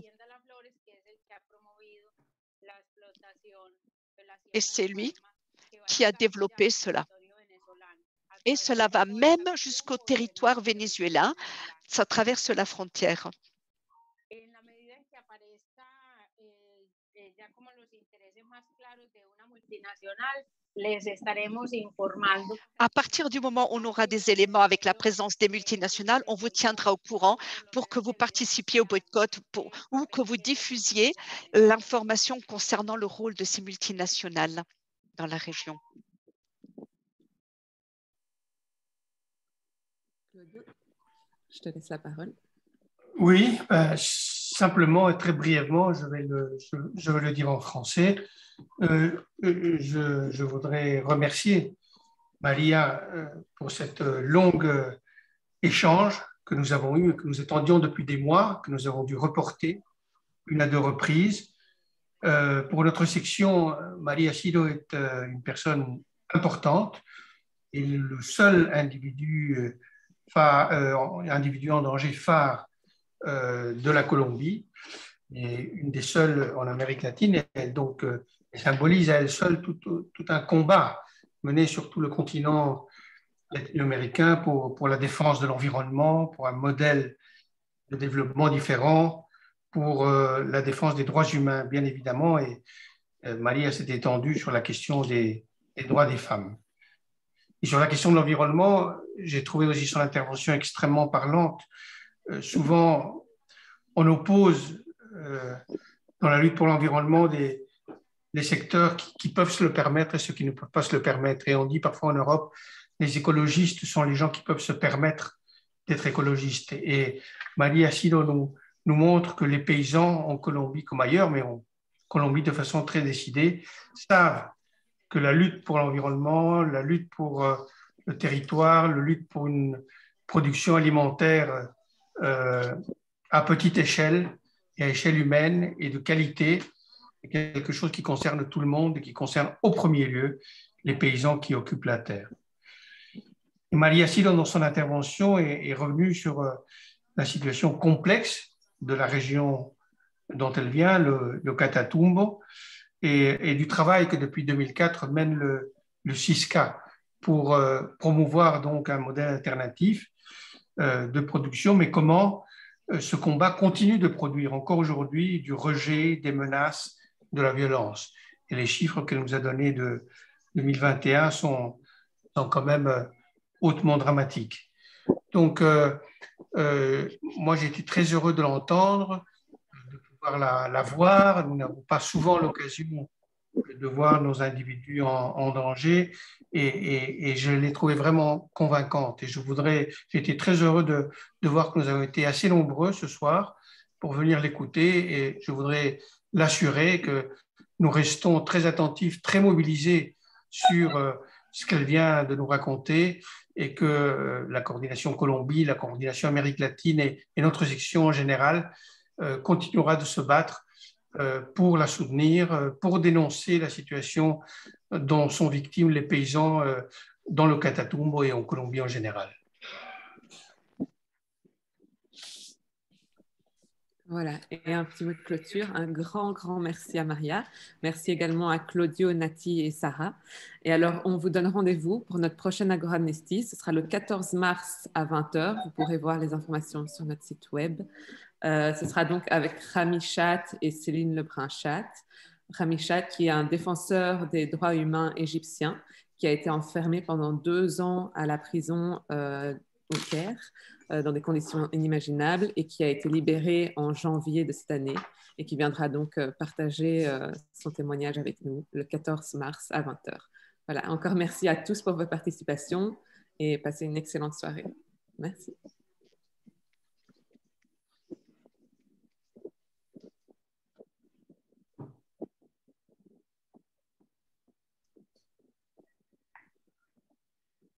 Speaker 3: Et c'est lui qui a développé cela. Et cela va même jusqu'au territoire vénézuélien. Ça traverse la frontière. À partir du moment où on aura des éléments avec la présence des multinationales, on vous tiendra au courant pour que vous participiez au boycott ou que vous diffusiez l'information concernant le rôle de ces multinationales dans la région.
Speaker 4: Je te laisse la parole.
Speaker 2: Oui, simplement et très brièvement, je vais le dire en français. Je voudrais remercier Maria pour cette longue échange que nous avons eu, que nous attendions depuis des mois, que nous avons dû reporter une à deux reprises. Pour notre section, Maria Silo est une personne importante et le seul individu en danger phare de la Colombie, et une des seules en Amérique latine. Et donc, elle symbolise à elle seule tout un combat mené sur tout le continent latino-américain pour la défense de l'environnement, pour un modèle de développement différent, pour la défense des droits humains, bien évidemment. Et Maria s'est étendue sur la question des droits des femmes. Et sur la question de l'environnement, j'ai trouvé aussi son intervention extrêmement parlante. Souvent, on oppose dans la lutte pour l'environnement des secteurs qui peuvent se le permettre et ceux qui ne peuvent pas se le permettre. Et on dit parfois en Europe, les écologistes sont les gens qui peuvent se permettre d'être écologistes. Et Maria Silo nous montre que les paysans en Colombie, comme ailleurs, mais en Colombie de façon très décidée, savent que la lutte pour l'environnement, la lutte pour le territoire, la lutte pour une production alimentaire à petite échelle et à échelle humaine et de qualité, est quelque chose qui concerne tout le monde et qui concerne au premier lieu les paysans qui occupent la terre. Et Maria Silo, dans son intervention, est revenue sur la situation complexe de la région dont elle vient, le Catatumbo, et du travail que depuis 2004 mène le CISCA pour promouvoir donc un modèle alternatif de production, mais comment ce combat continue de produire encore aujourd'hui du rejet, des menaces, de la violence. Et les chiffres qu'elle nous a donnés de 2021 sont quand même hautement dramatiques. Donc, moi, j'ai été très heureux de l'entendre, de pouvoir la voir. Nous n'avons pas souvent l'occasion de voir nos individus en danger et je l'ai trouvée vraiment convaincante. Et j'ai été très heureux de voir que nous avons été assez nombreux ce soir pour venir l'écouter et je voudrais l'assurer que nous restons très attentifs, très mobilisés sur ce qu'elle vient de nous raconter et que la coordination Colombie, la coordination Amérique latine et notre section en général continuera de se battre pour la soutenir, pour dénoncer la situation dont sont victimes les paysans dans le Catatumbo et en Colombie en général.
Speaker 4: Voilà, et un petit mot de clôture. Un grand merci à Maria. Merci également à Claudio, Nati et Sarah. Et alors, on vous donne rendez-vous pour notre prochaine Agora Amnesty. Ce sera le 14 mars à 20 h. Vous pourrez voir les informations sur notre site web. Ce sera donc avec Rami Chat et Céline Lebrun-Chat. Rami Chat, qui est un défenseur des droits humains égyptiens, qui a été enfermé pendant 2 ans à la prison au Caire, dans des conditions inimaginables, et qui a été libéré en janvier de cette année et qui viendra donc partager son témoignage avec nous le 14 mars à 20 h. Voilà, encore merci à tous pour votre participation et passez une excellente soirée. Merci.